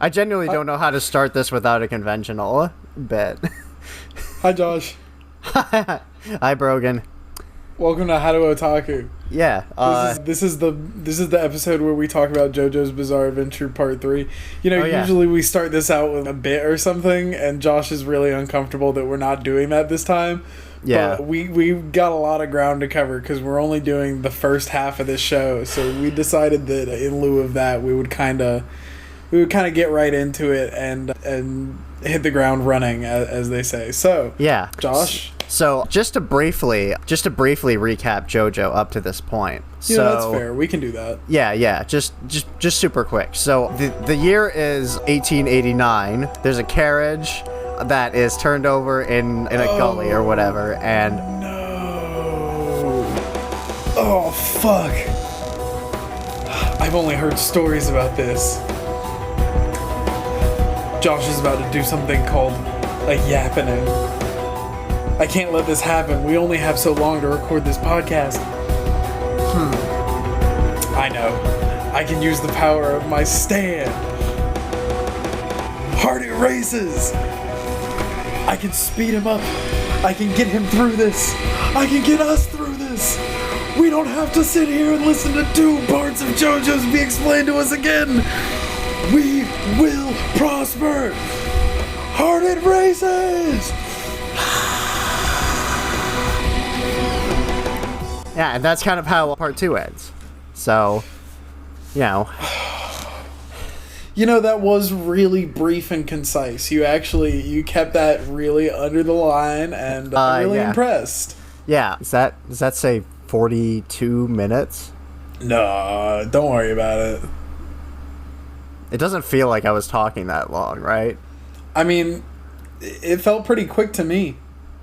I genuinely don't know how to start this without a conventional bit. Hi, Josh. Hi, Brogan. Welcome to How to Otaku. Yeah. This is the episode where we talk about JoJo's Bizarre Adventure Part 3. You know, usually we start this out with a bit or something, and Josh is really uncomfortable that we're not doing that this time. Yeah. But we got a lot of ground to cover because we're only doing the first half of this show, so we decided that in lieu of that, we would kind of get right into it and hit the ground running, as they say. So, yeah. Josh. So, just to briefly recap JoJo up to this point. Yeah, So, that's fair. We can do that. Yeah. Just super quick. So, the year is 1889. There's a carriage that is turned over in a gully or whatever, and no. Oh, fuck. I've only heard stories about this. Josh is about to do something called a yappening. I can't let this happen. We only have so long to record this podcast. I know. I can use the power of my stand. Heart it races. I can speed him up. I can get him through this. I can get us through this. We don't have to sit here and listen to 2 parts of JoJo's be explained to us again. We will prosper. Heart it races. yeah, and that's kind of how part 2 ends. So, you know. You know, that was really brief and concise. You kept that really under the line, and I'm really impressed. Yeah, does that say 42 minutes? No, don't worry about it. It doesn't feel like I was talking that long, right? I mean, it felt pretty quick to me.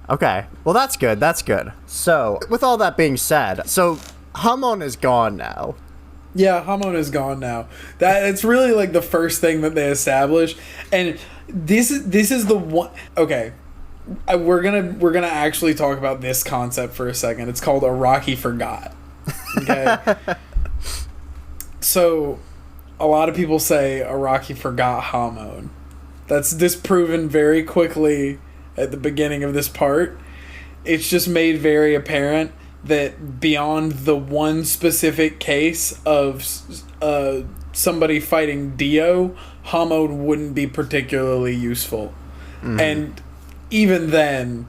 Okay, well that's good. So, with all that being said, so Hamon is gone now. Yeah, Hamon is gone now. It's really like the first thing that they establish, and this is the one. Okay, we're gonna actually talk about this concept for a second. It's called Araki Forgot. Okay, so a lot of people say Araki forgot Hamon. That's disproven very quickly at the beginning of this part. It's just made very apparent that beyond the one specific case of somebody fighting Dio, Hamon wouldn't be particularly useful. And even then,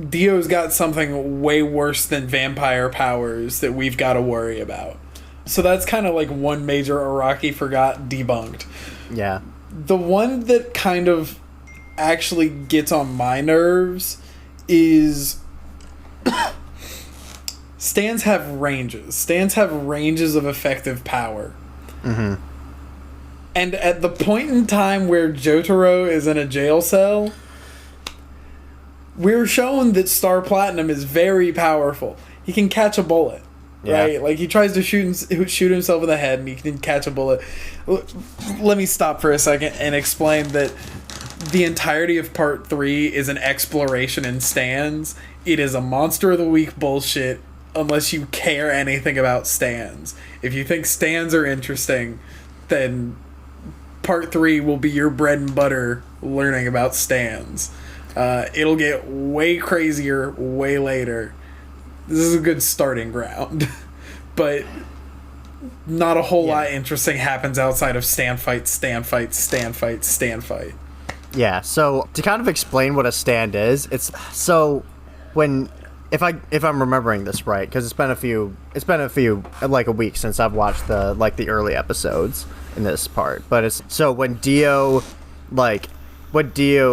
Dio's got something way worse than vampire powers that we've got to worry about. So that's kind of like one major Araki Forgot debunked. Yeah. The one that kind of actually gets on my nerves is stands have ranges. Stands have ranges of effective power. And at the point in time where Jotaro is in a jail cell, we're shown that Star Platinum is very powerful. He can catch a bullet. Right? Like, he tries to shoot himself in the head and he can catch a bullet. Let me stop for a second and explain that the entirety of Part 3 is an exploration in stands. It is a Monster of the Week bullshit unless you care anything about stands. If you think stands are interesting, then Part 3 will be your bread and butter learning about stands. It'll get way crazier way later. This is a good starting ground. But not a whole lot interesting happens outside of stand fight. Yeah, so to kind of explain what a stand is, it's so when if I'm remembering this right, because it's been a few like a week since I've watched the early episodes in this part, but it's so when Dio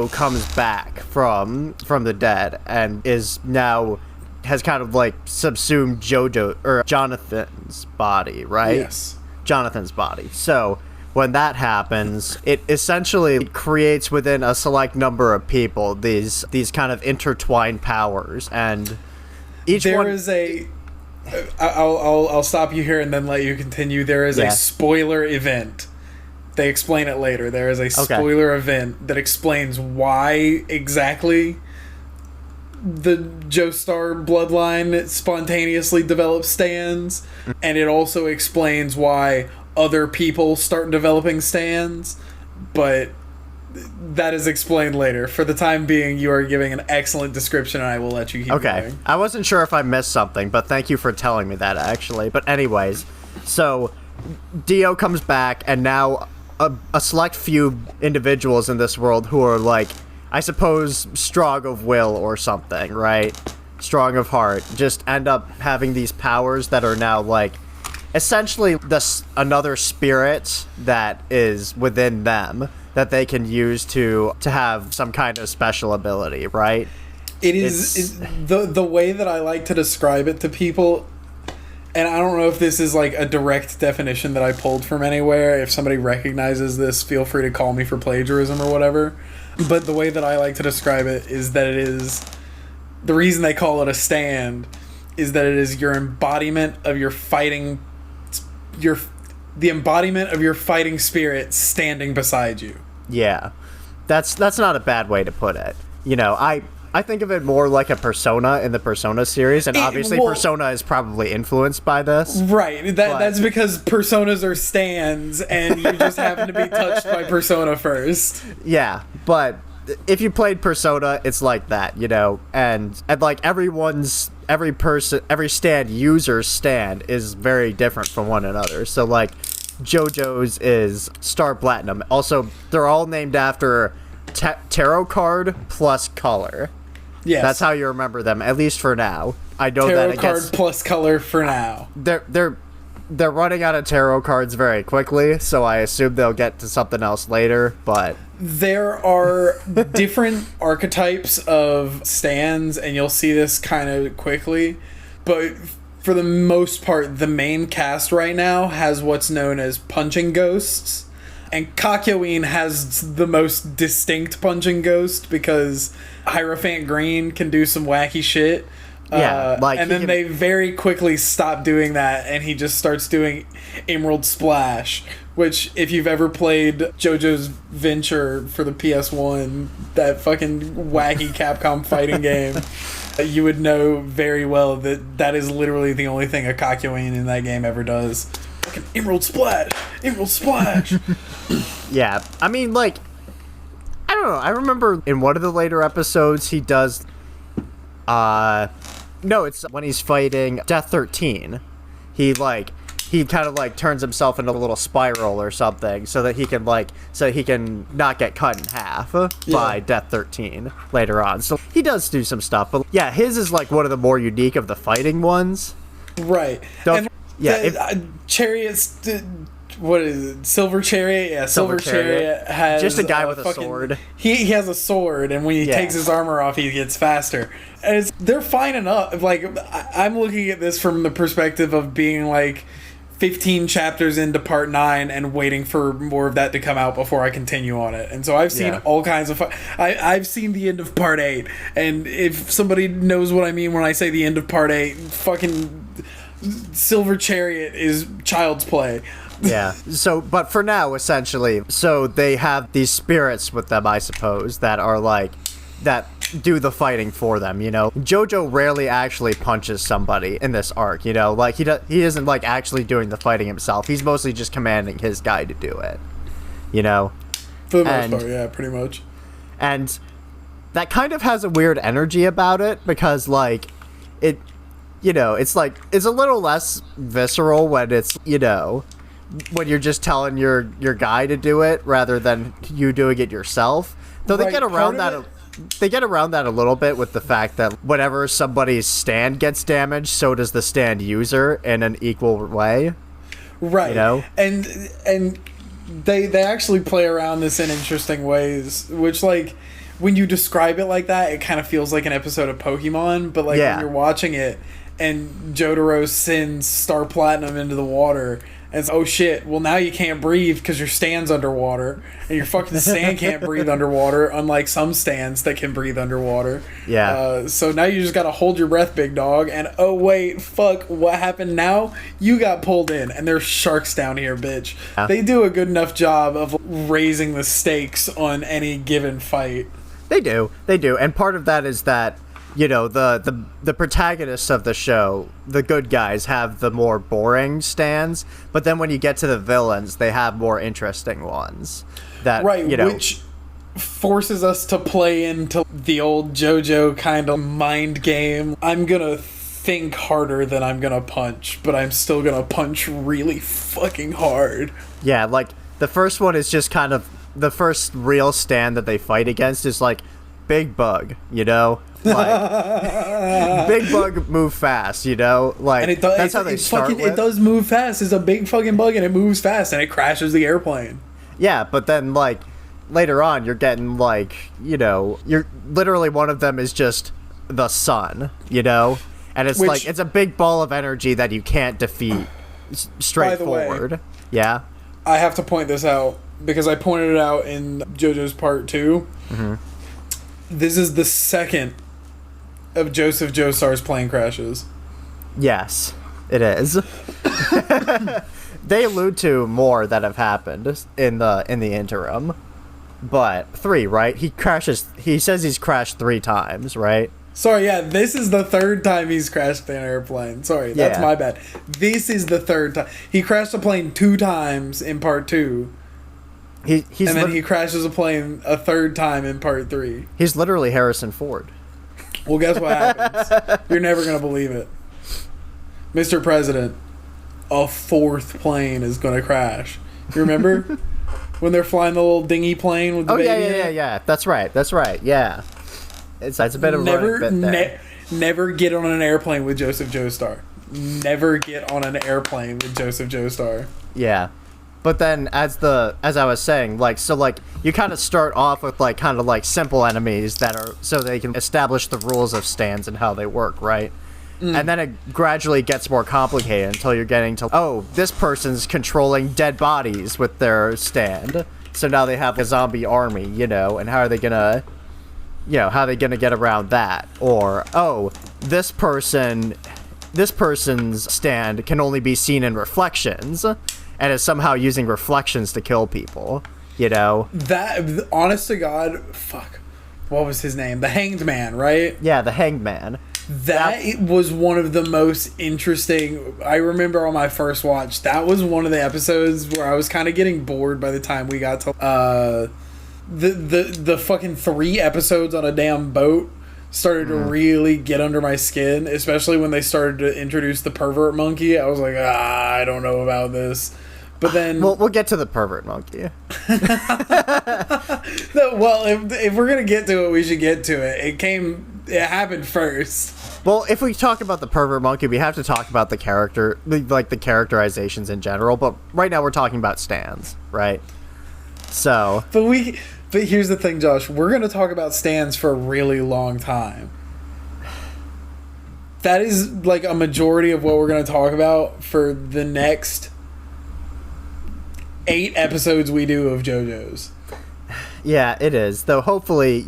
comes back from the dead and is now has kind of like subsumed JoJo or Jonathan's body, right? Yes. Jonathan's body. So when that happens, it essentially creates within a select number of people these kind of intertwined powers, and I'll stop you here and then let you continue. There is a spoiler event. They explain it later. There is a spoiler event that explains why exactly the Joestar bloodline spontaneously develops stands, and it also explains why other people start developing stands. but that is explained later. For the time being, you are giving an excellent description, and I will let you keep going. I wasn't sure if I missed something, but thank you for telling me that, actually. But anyways, so Dio comes back, and now a select few individuals in this world who are, like, I suppose, strong of will or something, right? Strong of heart, just end up having these powers that are now, like, essentially another spirit that is within them that they can use to have some kind of special ability, right? It is the way that I like to describe it to people, and I don't know if this is like a direct definition that I pulled from anywhere. If somebody recognizes this, feel free to call me for plagiarism or whatever. But the way that I like to describe it is that it is, the reason they call it a stand is that it is your embodiment of your fighting, the embodiment of your fighting spirit standing beside you. Yeah, that's not a bad way to put it. You know, I think of it more like a Persona in the Persona series, and obviously Persona is probably influenced by this. Right, that's because Personas are stands, and you just happen to be touched by Persona first. Yeah, but if you played Persona, it's like that, you know, and like every stand user's stand is very different from one another. So like JoJo's is Star Platinum. Also, they're all named after tarot card plus color. Yes. That's how you remember them, at least for now. I know tarot that card plus color for now. They're running out of tarot cards very quickly, so I assume they'll get to something else later, but there are different archetypes of stands, and you'll see this kind of quickly, but for the most part, the main cast right now has what's known as punching ghosts, and Kakyoin has the most distinct punching ghost because Hierophant Green can do some wacky shit. Yeah, and then they very quickly stop doing that, and he just starts doing Emerald Splash, which, if you've ever played JoJo's Venture for the PS1, that fucking wacky Capcom fighting game, you would know very well that that is literally the only thing a Kakyoin in that game ever does. Fucking Emerald Splash! Emerald Splash! Yeah, I mean, like, I don't know, I remember in one of the later episodes he does, no, it's when he's fighting Death 13. He kind of like turns himself into a little spiral or something so that he can not get cut in half by Death 13 later on. So he does do some stuff, but yeah, his is like one of the more unique of the fighting ones. Right. Chariots, what is it? Silver Chariot? Yeah, Silver Chariot has just a guy with a sword. He has a sword, and when he takes his armor off, he gets faster. And they're fine enough. Like, I'm looking at this from the perspective of being like 15 chapters into part 9 and waiting for more of that to come out before I continue on it. And so I've seen all kinds of I've seen the end of part 8, and if somebody knows what I mean when I say the end of part 8, fucking Silver Chariot is child's play. Yeah. So, but for now, essentially, so they have these spirits with them, I suppose, that are like, that do the fighting for them, you know? JoJo rarely actually punches somebody in this arc, you know? Like, he isn't, like, actually doing the fighting himself. He's mostly just commanding his guy to do it, you know? For the most part, yeah, pretty much. And that kind of has a weird energy about it, because, like, it, you know, it's like, it's a little less visceral when it's, you know, when you're just telling your guy to do it rather than you doing it yourself. Though they get around that. They get around that a little bit with the fact that whenever somebody's stand gets damaged, so does the stand user in an equal way. Right. You know? And they actually play around this in interesting ways, which, like, when you describe it like that, it kind of feels like an episode of Pokemon, but like when you're watching it and Jotaro sends Star Platinum into the water, and it's, oh shit, well now you can't breathe because your stand's underwater, and your fucking stand can't breathe underwater, unlike some stands that can breathe underwater. Yeah. So now you just gotta hold your breath, big dog, and oh wait, fuck, what happened now? You got pulled in, and there's sharks down here, bitch. Yeah. They do a good enough job of raising the stakes on any given fight. They do, and part of that is that, you know, the protagonists of the show, the good guys, have the more boring stands, but then when you get to the villains, they have more interesting ones. that, right, you know, which forces us to play into the old JoJo kind of mind game. I'm gonna think harder than I'm gonna punch, but I'm still gonna punch really fucking hard. yeah, like the first one is just kind of the first real stand that they fight against is like big bug, you know, like big bug move fast, you know, like And that's how they start with. it does move fast. It's a big fucking bug and it moves fast and it crashes the airplane. Yeah, but then like later on you're getting like, you know, you're literally one of them is just the sun, you know, and it's like it's a big ball of energy that you can't defeat straightforward. By the way, yeah, I have to point this out because I pointed it out in JoJo's Part 2. Mm-hmm. This is the second of Joseph Joestar's plane crashes. Yes, it is. They allude to more that have happened in the interim, but 3, right? He crashes. He says he's crashed 3 times, right? Sorry, yeah, this is the 3rd time he's crashed an airplane. Sorry, that's my bad. This is the 3rd time. He crashed a plane 2 times in Part 2. He's and then he crashes a plane a 3rd time in Part 3. He's literally Harrison Ford. Well, guess what happens? You're never going to believe it. Mr. President, a 4th plane is going to crash. You remember? When they're flying the little dingy plane with the baby in it? Yeah. That's right. Yeah. It's a bit of a running bit there. Never get on an airplane with Joseph Joestar. Never get on an airplane with Joseph Joestar. Yeah. But then as I was saying, like, so like you kind of start off with like kind of like simple enemies that are so they can establish the rules of stands and how they work, right? And then it gradually gets more complicated until you're getting to, oh, this person's controlling dead bodies with their stand. So now they have a zombie army, you know, and how are they gonna get around that? Or, oh, this person's stand can only be seen in reflections and is somehow using reflections to kill people, you know? That, honest to God, fuck. What was his name? The Hanged Man, right? Yeah, the Hanged Man. That was one of the most interesting. I remember on my first watch, that was one of the episodes where I was kind of getting bored by the time we got to the fucking 3 episodes on a damn boat started to really get under my skin, especially when they started to introduce the pervert monkey. I was like, I don't know about this. But then we'll get to the pervert monkey. No, well, if we're gonna get to it, we should get to it. It happened first. Well, if we talk about the pervert monkey, we have to talk about the character, like the characterizations in general. But right now, we're talking about stands, right? So, but here's the thing, Josh. We're gonna talk about stands for a really long time. That is like a majority of what we're gonna talk about for the next 8 episodes we do of JoJo's. Yeah, it is. Though hopefully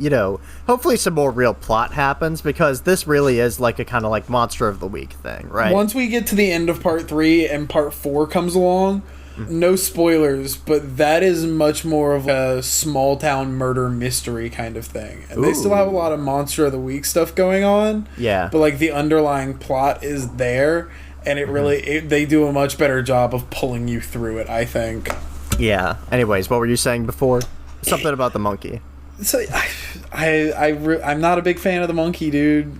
some more real plot happens, because this really is like a kind of like monster of the week thing, right? Once we get to the end of Part 3 and Part 4 comes along, no spoilers, but that is much more of a small town murder mystery kind of thing. And they still have a lot of monster of the week stuff going on. Yeah. But like the underlying plot is there, and it really they do a much better job of pulling you through it, I think. Yeah. Anyways, what were you saying before? Something about the monkey. So I'm not a big fan of the monkey, dude.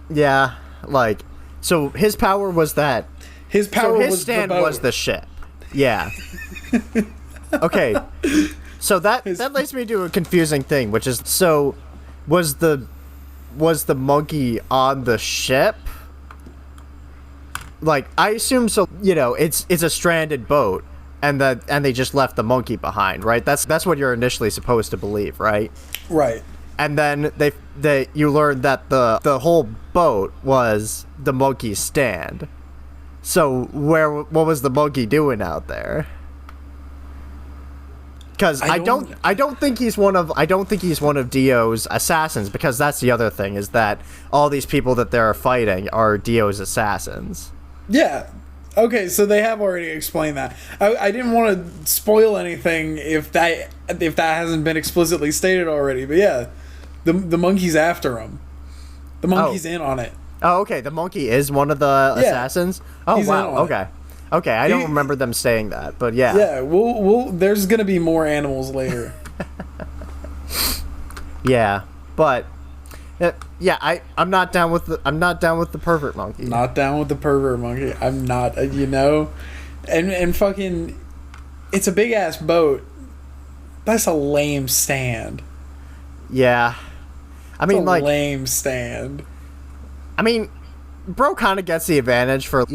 Yeah, like, so his power was that his stand was the ship. Yeah. Okay. So that leads me to a confusing thing, which is, so was the monkey on the ship? Like, I assume so. You know, it's a stranded boat. And they just left the monkey behind, right? That's what you're initially supposed to believe, right? Right. And then you learn that the whole boat was the monkey's stand. So what was the monkey doing out there? Because I don't think he's one of Dio's assassins, because that's the other thing, is that all these people that they're fighting are Dio's assassins. Yeah. Okay, so they have already explained that. I didn't want to spoil anything if that hasn't been explicitly stated already. But yeah, the monkey's after him. The monkey's in on it. Oh, okay. The monkey is one of the assassins. Oh, he's wow. Okay. Okay, I don't remember them saying that, but yeah. Yeah, we'll there's gonna be more animals later. Yeah, but yeah, I'm not down with the pervert monkey. Not down with the pervert monkey. I'm not, and fucking, it's a big ass boat. That's a lame stand. Yeah, I mean, like, lame stand. I mean, bro kind of gets the advantage for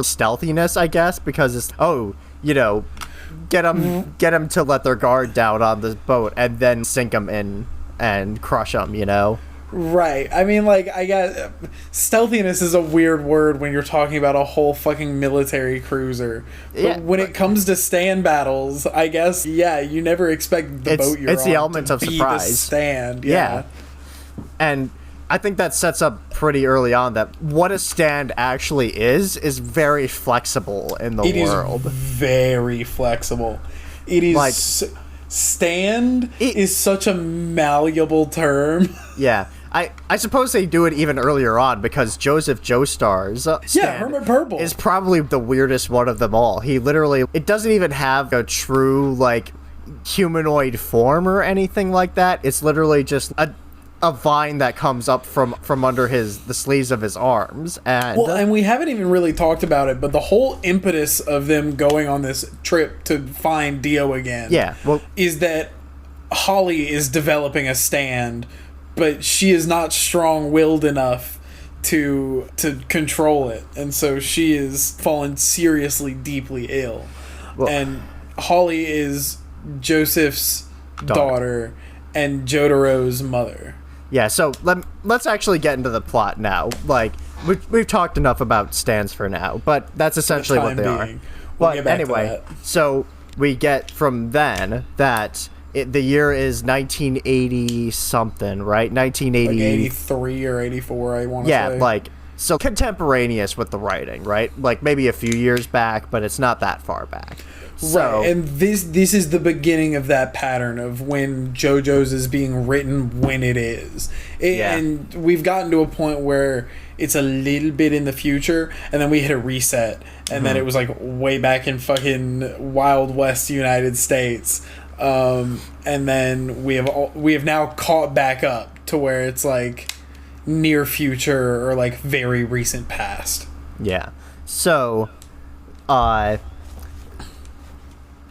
stealthiness, I guess, because it's get them to let their guard down on this boat and then sink them in and crush them. Right. I mean, like, stealthiness is a weird word when you're talking about a whole fucking military cruiser. But when it comes to stand battles, I guess, you never expect the boat you're on the element of surprise. The stand. Yeah. And I think that sets up pretty early on that what a stand actually is very flexible in the world. It is very flexible. It is... like, stand is such a malleable term. Yeah. I suppose they do it even earlier on because Joseph Joestar's stand Hermit Purple is probably the weirdest one of them all. He literally, it doesn't even have a true, like, humanoid form or anything like that. It's literally just a vine that comes up from under the sleeves of his arms. And we haven't even really talked about it, but the whole impetus of them going on this trip to find Dio again is that Holly is developing a stand, but she is not strong-willed enough to control it, and so she is fallen seriously, deeply ill. And Holly is Joseph's daughter and Jotaro's mother. Yeah, so let's actually get into the plot now. Like, we've talked enough about stands for now, but that's essentially what they are. But anyway, so we get from then that the year is 1980 something, right? 1980, like 83 or 84, I want to say. Yeah, like, so contemporaneous with the writing, right? Like maybe a few years back, but it's not that far back. So, right, and this is the beginning of that pattern of when JoJo's is being written when it is. And we've gotten to a point where it's a little bit in the future, and then we hit a reset, and then it was like way back in fucking Wild West United States. And then we have now caught back up to where it's like near future or like very recent past. Yeah. So,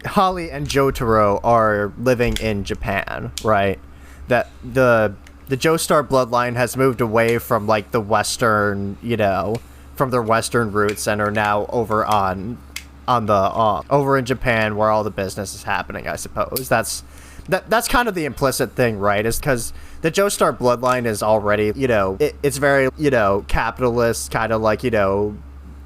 Holly and Jotaro are living in Japan, right? That the Joestar bloodline has moved away from like the Western, from their Western roots and are now over over in Japan where all the business is happening, I suppose. That's kind of the implicit thing, right? Is because the Joestar bloodline is already, it's very, capitalist, kind of like,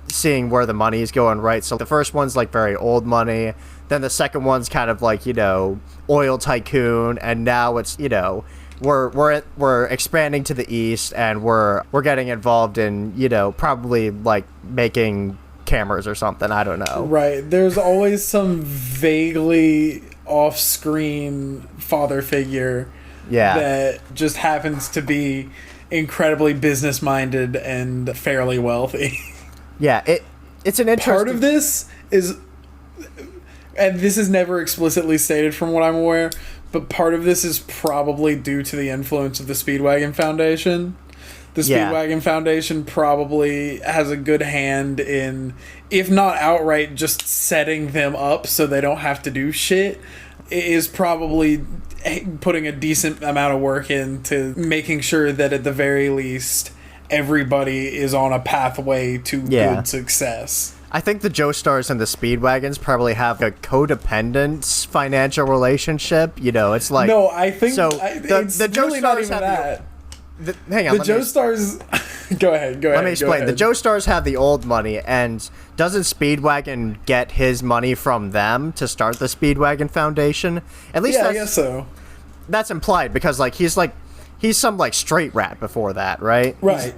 seeing where the money is going, right? So the first one's like very old money, then the second one's kind of like, oil tycoon, and now it's, we're expanding to the east, and we're getting involved in, probably like making cameras or something. I don't know. Right. There's always some vaguely off-screen father figure that just happens to be incredibly business-minded and fairly wealthy. Yeah, it's an interesting... Part of this is, and this is never explicitly stated from what I'm aware, but part of this is probably due to the influence of the Speedwagon Foundation. The Speedwagon Foundation probably has a good hand in, if not outright just setting them up so they don't have to do shit, is probably putting a decent amount of work into making sure that at the very least everybody is on a pathway to good success. I think the Joestars and the Speedwagons probably have a codependent financial relationship. It's like... No, I think... So it's the really not even that. Hang on. The Joestars... Go ahead. Let me explain. The Joestars have the old money, and doesn't Speedwagon get his money from them to start the Speedwagon Foundation? At least I guess so. That's implied, because he's some like straight rat before that, right? Right.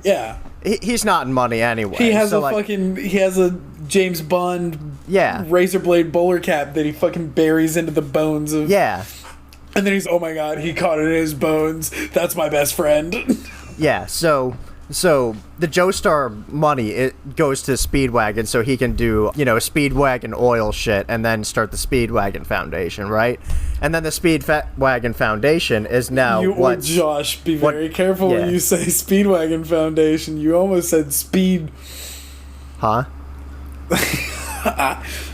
He's not in money anyway. He has he has a James Bond razor blade bowler cap that he fucking buries into the bones of. Yeah. And then he's, oh my god, he caught it in his bones. That's my best friend. Yeah, so So the Joestar money, it goes to Speedwagon so he can do, Speedwagon oil shit and then start the Speedwagon Foundation, right? And then the Speedwagon Foundation is now Josh, be very careful when you say Speedwagon Foundation. You almost said Speed. Huh?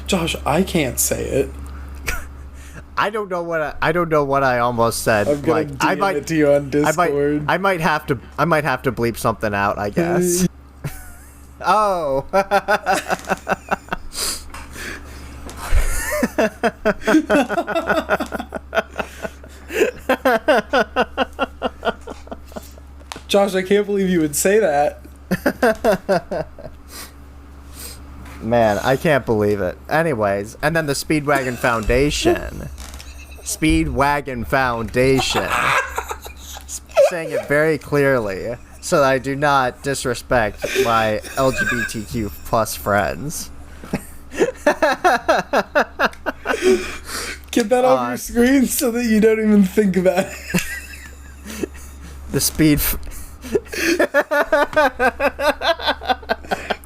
Josh, I can't say it. I don't know what I almost said. I'm gonna DM it to you on Discord. I might have to bleep something out, I guess. Oh. Josh, I can't believe you would say that. Man, I can't believe it. Anyways, and then the Speedwagon Foundation. Speedwagon Foundation. Saying it very clearly so that I do not disrespect my LGBTQ plus friends. Get that off your screen so that you don't even think about it. The speed...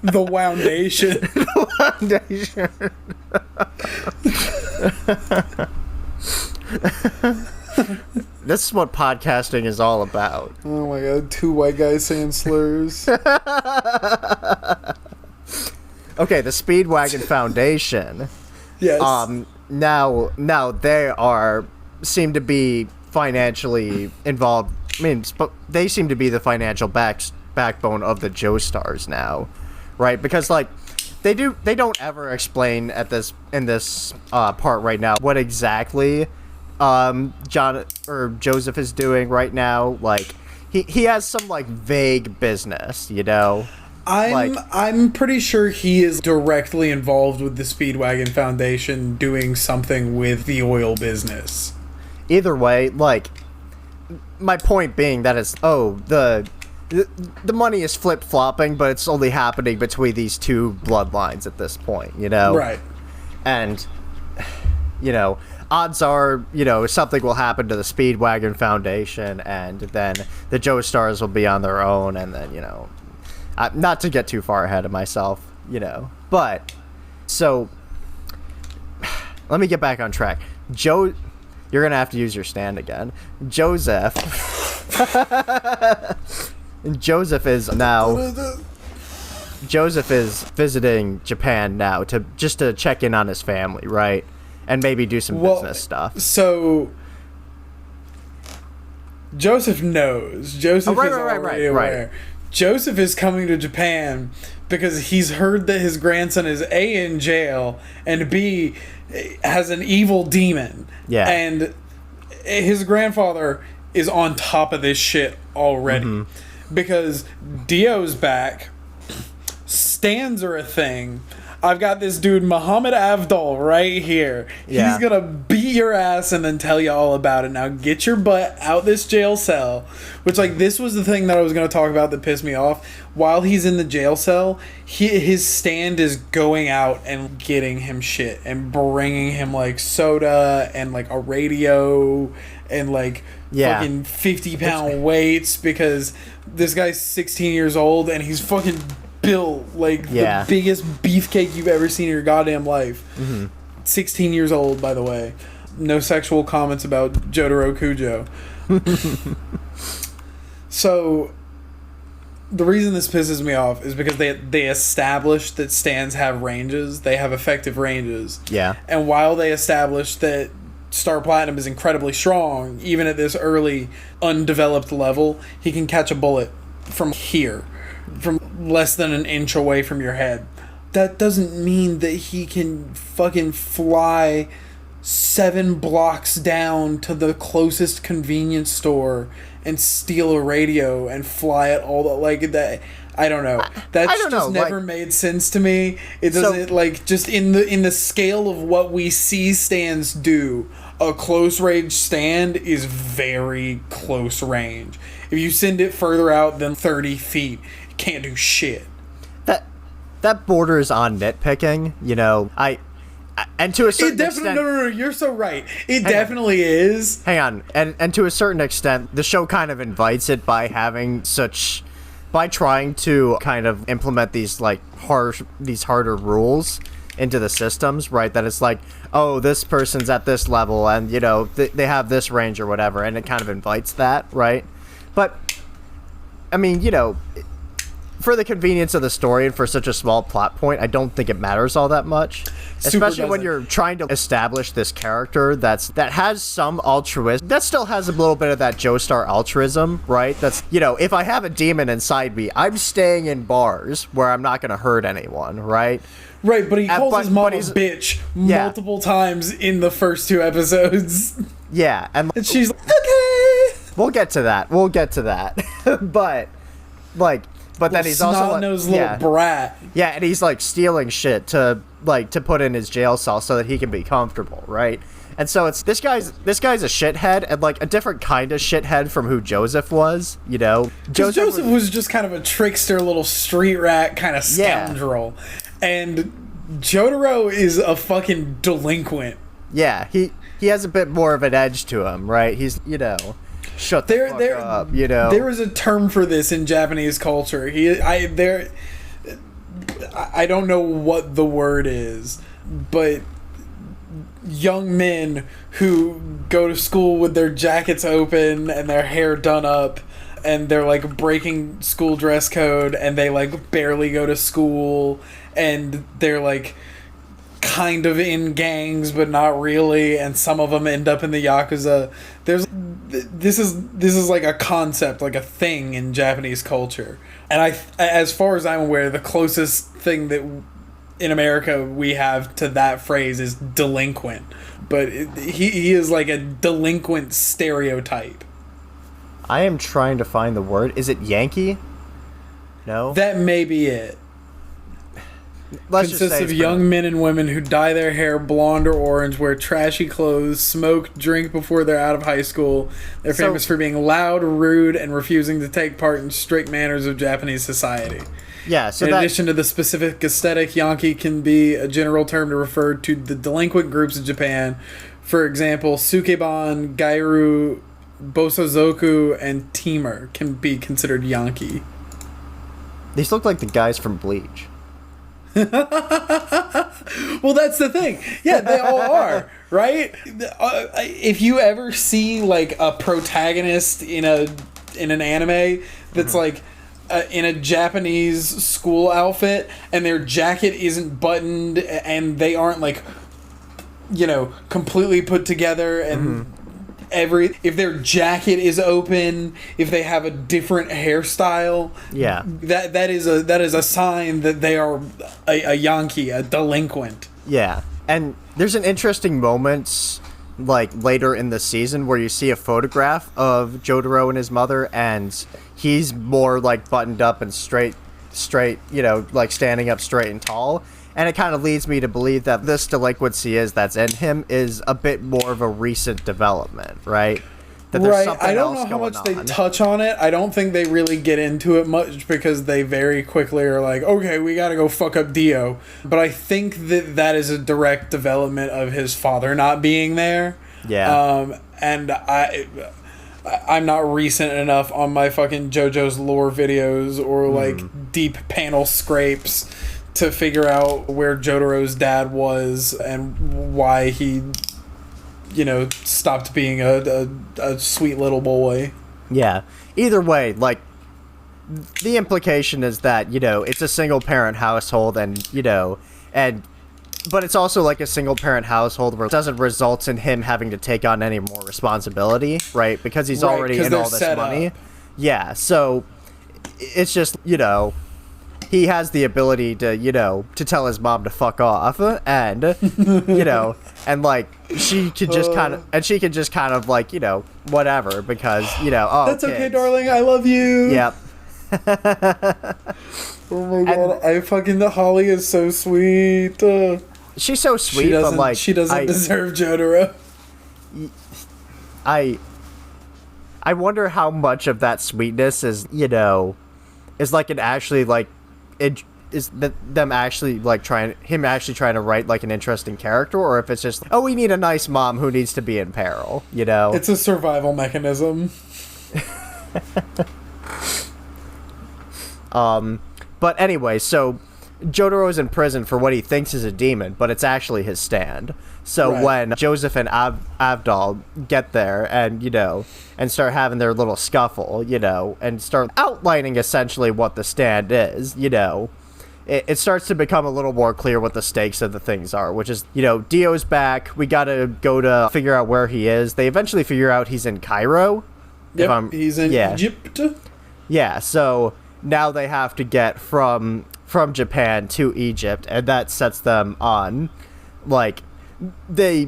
The Woundation. The Woundation. This is what podcasting is all about. Oh my god, 2 white guys saying slurs. Okay, the Speedwagon Foundation. Yes. Now they seem to be financially involved. I mean, they seem to be the financial backbone of the Joestars now, right? Because they don't ever explain in this part right now what exactly John or Joseph is doing right now. Like he has some vague business, I'm pretty sure he is directly involved with the Speedwagon Foundation doing something with the oil business. Either way, my point being that it's the money is flip-flopping, but it's only happening between these two bloodlines at this point, Right. And odds are, something will happen to the Speedwagon Foundation, and then the Joestars will be on their own, and then, not to get too far ahead of myself, But, so, let me get back on track. You're going to have to use your stand again. Joseph is visiting Japan now to check in on his family, right? And maybe do some business stuff. So Joseph knows. Joseph is already aware. Right. Joseph is coming to Japan because he's heard that his grandson is A, in jail, and B, has an evil demon. Yeah. And his grandfather is on top of this shit already. Mm-hmm. Because Dio's back, stands are a thing. I've got this dude, Muhammad Avdol, right here. Yeah. He's gonna beat your ass and then tell you all about it. Now get your butt out this jail cell. Which, this was the thing that I was gonna talk about that pissed me off. While he's in the jail cell, his stand is going out and getting him shit. And bringing him, soda and, a radio and, fucking 50-pound weights. Because this guy's 16 years old and he's fucking built the biggest beefcake you've ever seen in your goddamn life. Mm-hmm. 16 years old, by the way. No sexual comments about Jotaro Kujo. So the reason this pisses me off is because they established that stands have ranges. They have effective ranges. Yeah. And while they established that Star Platinum is incredibly strong, even at this early undeveloped level, he can catch a bullet from here, from less than an inch away from your head. That doesn't mean that he can fucking fly 7 blocks down to the closest convenience store and steal a radio and fly it all that. I don't know. That's never made sense to me. It doesn't just in the scale of what we see stands do. A close range stand is very close range. If you send it further out than 30 feet, it can't do shit. That borders on nitpicking, and to a certain extent... No, you're so right. It definitely is. Hang on. And to a certain extent, the show kind of invites it by having such by trying to kind of implement these harder rules into the systems, right? That it's like, oh, this person's at this level, and they have this range or whatever, and it kind of invites that, right? But I mean, for the convenience of the story and for such a small plot point, I don't think it matters all that much. Especially when you're trying to establish this character that has some altruism, that still has a little bit of that Joestar altruism, right? That's, if I have a demon inside me, I'm staying in bars where I'm not going to hurt anyone, right? Right, but he calls his mom a bitch multiple times in the first 2 episodes. Yeah, and she's like, okay. We'll get to that. But then he's also snot-nosed little brat. Yeah, and he's like stealing shit to put in his jail cell so that he can be comfortable, right? And so it's this guy's a shithead, and like a different kind of shithead from who Joseph was, Joseph was just kind of a trickster, little street rat kind of scoundrel. Yeah. And Jotaro is a fucking delinquent. Yeah, he has a bit more of an edge to him, right? He's, shut the fuck up, There is a term for this in Japanese culture. I don't know what the word is, but young men who go to school with their jackets open and their hair done up, and they're like breaking school dress code, and they like barely go to school, and they're like kind of in gangs but not really, and some of them end up in the Yakuza. This is like a concept, like a thing in Japanese culture, and as far as I'm aware, the closest thing that in America we have to that phrase is delinquent, but he is like a delinquent stereotype. I am trying to find the word. Is it Yankee? No? That may be it. Consists of young men and women who dye their hair blonde or orange, wear trashy clothes, smoke, drink before they're out of high school. They're famous for being loud, rude, and refusing to take part in strict manners of Japanese society. Yeah, so in addition to the specific aesthetic, Yankee can be a general term to refer to the delinquent groups in Japan. For example, Sukeban, Gairu, Bosozoku, and Teamer can be considered Yankee. These look like the guys from Bleach. Well, that's the thing. Yeah, they all are, right? If you ever see like a protagonist in an anime that's like in a Japanese school outfit, and their jacket isn't buttoned, and they aren't like completely put together, and if their jacket is open, if they have a different hairstyle, that is a sign that they are a Yankee, a delinquent. Yeah, and there's an interesting moment like later in the season where you see a photograph of Jotaro and his mother, and he's more like buttoned up and straight, like standing up straight and tall. And it kind of leads me to believe that this delinquency that's in him is a bit more of a recent development, right? That there's something I don't else know how much on. they touch on it. I don't think they really get into it much because they very quickly are like, okay, we gotta go fuck up Dio. But I think that is a direct development of his father not being there. Yeah. And I'm not recent enough on my fucking JoJo's lore videos or like deep panel scrapes to figure out where Jotaro's dad was and why he, stopped being a sweet little boy. Yeah. Either way, like, the implication is that, it's a single-parent household and, but it's also like a single-parent household where it doesn't result in him having to take on any more responsibility, right? Because he's already in all this money. Up. Yeah, so it's just, he has the ability to, to tell his mom to fuck off, and, and like she can just kind of, like, whatever, because, that's kids. Okay, darling, I love you. Yep. Oh my god, the Holly is so sweet. She's so sweet, but like she doesn't deserve Jotaro. I wonder how much of that sweetness is, is like an actually like it is that them actually like trying to write like an interesting character, or if it's just, oh, we need a nice mom who needs to be in peril, It's a survival mechanism. But anyway, so Jotaro's in prison for what he thinks is a demon, but it's actually his stand. So when Joseph and Avdol get there and, and start having their little scuffle, and start outlining essentially what the stand is, it starts to become a little more clear what the stakes of the things are, which is, Dio's back. We got to go to figure out where he is. They eventually figure out he's in Cairo. Yep, he's in Egypt. Yeah, so now they have to get from Japan to Egypt, and that sets them on, they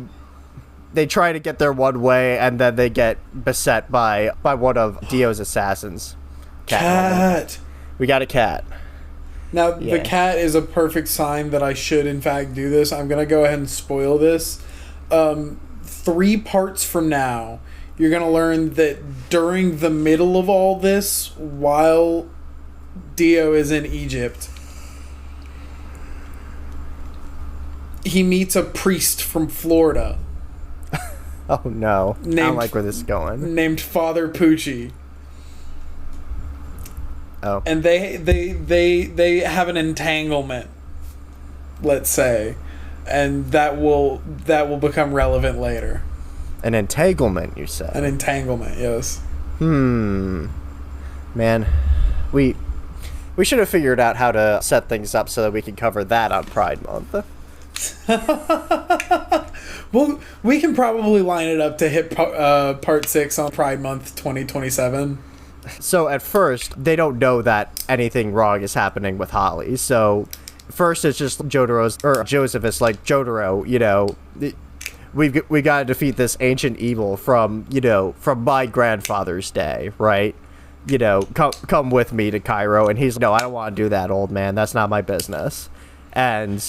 try to get there one way, and then they get beset by one of Dio's assassins. Cat. We got a cat. Now, the cat is a perfect sign that I should, in fact, do this. I'm going to go ahead and spoil this. 3 parts from now, you're going to learn that during the middle of all this, while Dio is in Egypt, he meets a priest from Florida. Oh no. I don't like where this is going. Named Father Pucci. Oh. And they have an entanglement, let's say. And that will become relevant later. An entanglement, you said? An entanglement, yes. Man, we should have figured out how to set things up so that we can cover that on Pride Month. Well, we can probably line it up to hit part 6 on Pride Month 2027. So at first, they don't know that anything wrong is happening with Holly. So first it's just Joseph is like, Jotaro, we got to defeat this ancient evil from my grandfather's day, right? Come with me to Cairo. And he's, no, I don't want to do that, old man. That's not my business. And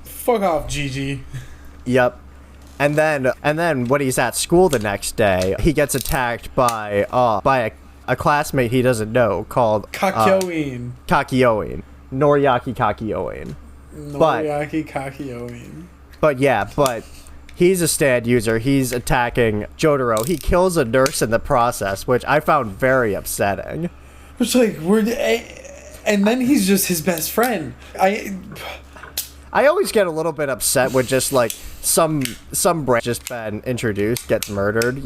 fuck off, Gigi. Yep. And then when he's at school the next day, he gets attacked by a classmate he doesn't know called Kakyoin. Noriaki Kakyoin. But he's a stand user. He's attacking Jotaro. He kills a nurse in the process, which I found very upsetting. It's like, and then he's just his best friend. I always get a little bit upset when just some branch just been introduced gets murdered,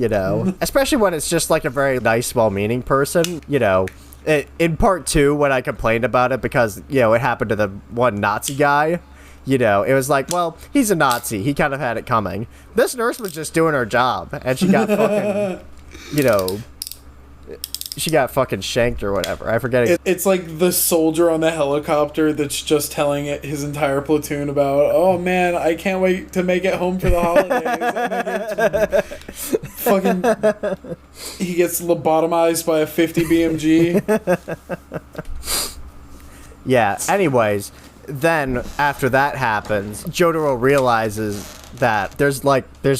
especially when it's just a very nice, well-meaning person, in part 2 when I complained about it because, it happened to the one Nazi guy, it was like, well, he's a Nazi. He kind of had it coming. This nurse was just doing her job and she got fucking, she got fucking shanked or whatever. I forget. It's like the soldier on the helicopter that's just telling his entire platoon about, oh man, I can't wait to make it home for the holidays. Fucking, he gets lobotomized by a 50 BMG. Yeah. Anyways, then after that happens, Jotaro realizes that there's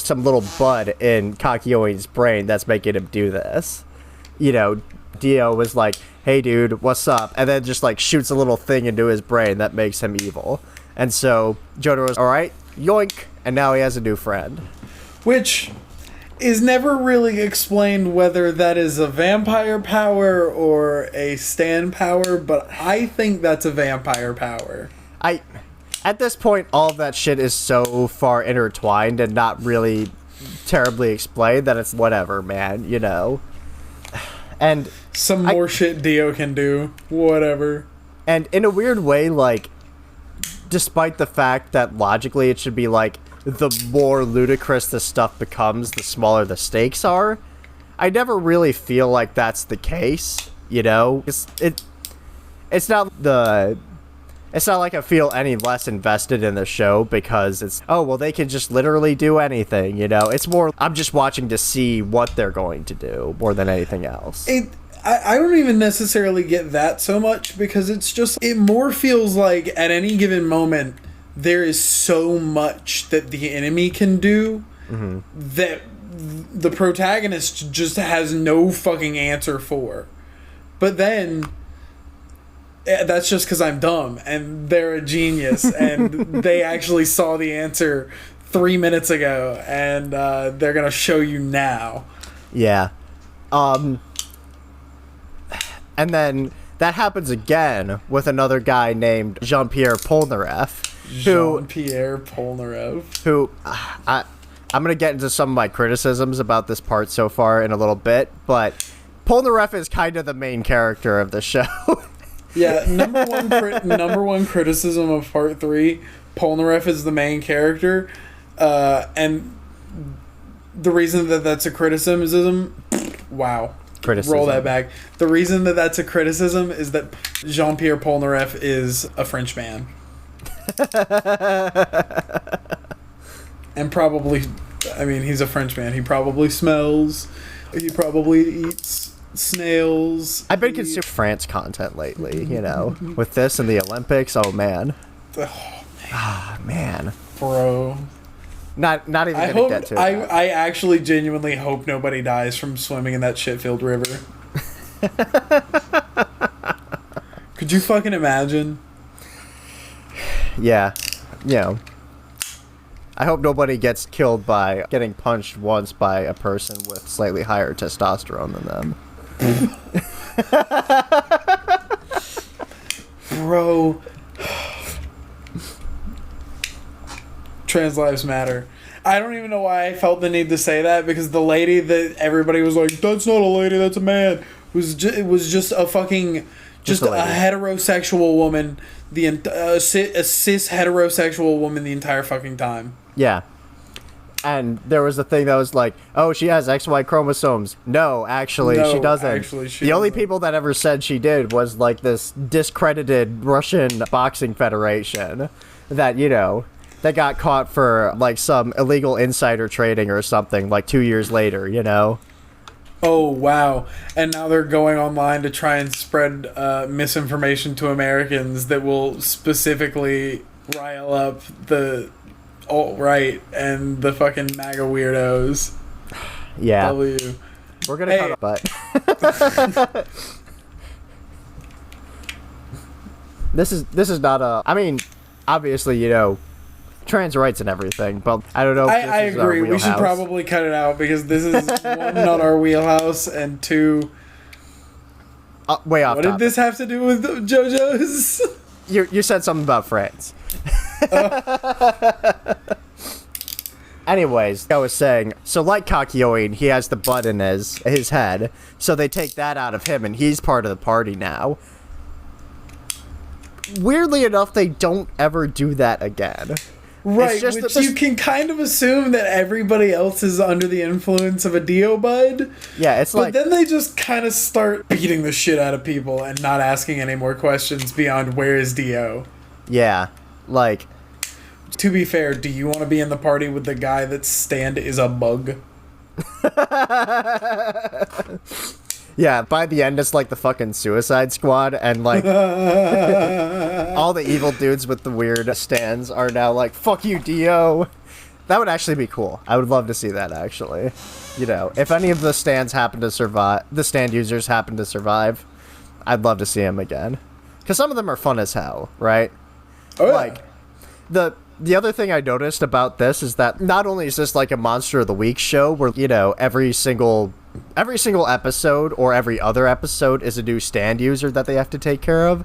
some little bud in Kakyoin's brain that's making him do this. Dio was like, hey dude, what's up? And then just shoots a little thing into his brain that makes him evil. And so Jotaro's, alright, yoink, and now he has a new friend. Which is never really explained whether that is a vampire power or a stand power, but I think that's a vampire power. At this point, all of that shit is so far intertwined and not really terribly explained that it's whatever, man, And some more shit Dio can do. Whatever. And in a weird way, despite the fact that logically it should be the more ludicrous the stuff becomes, the smaller the stakes are, I never really feel like that's the case, It's not like I feel any less invested in the show because it's, oh, well, they can just literally do anything, It's more, I'm just watching to see what they're going to do more than anything else. I don't even necessarily get that so much because it's just, it more feels like at any given moment, there is so much that the enemy can do that the protagonist just has no fucking answer for. But then that's just because I'm dumb and they're a genius and they actually saw the answer 3 minutes ago and they're gonna show you now. Yeah. And then that happens again with another guy named Jean-Pierre Polnareff. Jean-Pierre Polnareff. Who, I'm going to get into some of my criticisms about this part so far in a little bit, but Polnareff is kind of the main character of the show. Yeah, number one criticism of part 3, Polnareff is the main character, and the reason that that's a criticism, wow. Criticism. Roll that back. The reason that that's a criticism is that Jean-Pierre Polnareff is a French man. And probably, I mean, he's a French man. He probably smells. He probably eats snails. I've been consuming France content lately, you know, with this and the Olympics. Oh, man. Oh, man. Bro. Not even gonna get to it. I actually genuinely hope nobody dies from swimming in that shit-filled river. Could you fucking imagine? Yeah. You know. I hope nobody gets killed by getting punched once by a person with slightly higher testosterone than them. Bro. Trans lives matter. I don't even know why I felt the need to say that, because the lady that everybody was like, that's not a lady, that's a man, it was just a fucking, just a heterosexual woman, a cis heterosexual woman the entire fucking time. Yeah. And there was a thing that was like, oh, she has XY chromosomes. No, actually, she doesn't. The only people that ever said she did was like this discredited Russian boxing federation that, you know, that got caught for like some illegal insider trading or something like 2 years later, you know? Oh, wow. And now they're going online to try and spread misinformation to Americans that will specifically rile up the alt-right and the fucking MAGA weirdos. Yeah. W. We're gonna cut a butt. This is not a... I mean, obviously, you know, trans rights and everything, but I don't know if I agree. We should probably cut it out, because this is, one, not our wheelhouse, and 2... way off What did this have to do with JoJo's? You said something about France. Anyways, I was saying, so like Kakyoin, he has the butt in his head, so they take that out of him, and he's part of the party now. Weirdly enough, they don't ever do that again. Right, which you can kind of assume that everybody else is under the influence of a Dio bud. Yeah, it's like... But then they just kind of start beating the shit out of people and not asking any more questions beyond where is Dio. Yeah, like... To be fair, do you want to be in the party with the guy that's stand is a bug? Yeah, by the end, it's like the fucking Suicide Squad, and like all the evil dudes with the weird stands are now like, fuck you, Dio. That would actually be cool. I would love to see that, actually. You know, if any of the stands happen to survive, the stand users happen to survive, I'd love to see them again. Because some of them are fun as hell, right? Oh, yeah. Like, the other thing I noticed about this is that not only is this like a Monster of the Week show where, you know, every single episode or every other episode is a new stand user that they have to take care of,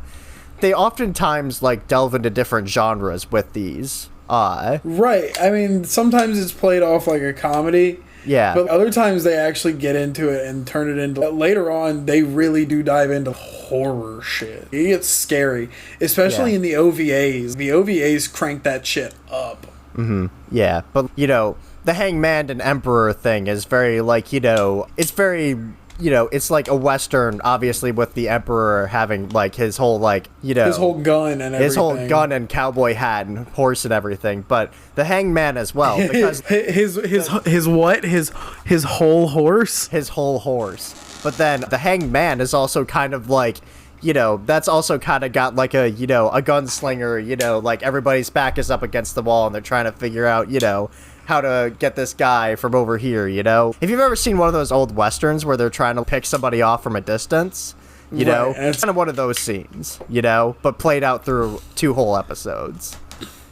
they oftentimes like delve into different genres with these. Right. I mean, sometimes it's played off like a comedy. Yeah. But other times they actually get into it and turn it into... Later on, they really do dive into horror shit. It gets scary. Especially in the OVAs. The OVAs crank that shit up. Mm-hmm. Yeah. But, you know, the Hangman and Emperor thing is very, like, you know... It's very... You know, it's like a Western, obviously, with the Emperor having, like, his whole, like, you know... His whole gun and everything. His whole gun and cowboy hat and horse and everything. But the Hangman as well, because... his what? His whole horse? His whole horse. But then the Hangman is also kind of like... You know, that's also kind of got, like, a, you know, a gunslinger, you know, like, everybody's back is up against the wall and they're trying to figure out, you know... how to get this guy from over here, you know? If you've ever seen one of those old westerns where they're trying to pick somebody off from a distance, you know? It's kind of one of those scenes, you know? But played out through 2 whole episodes,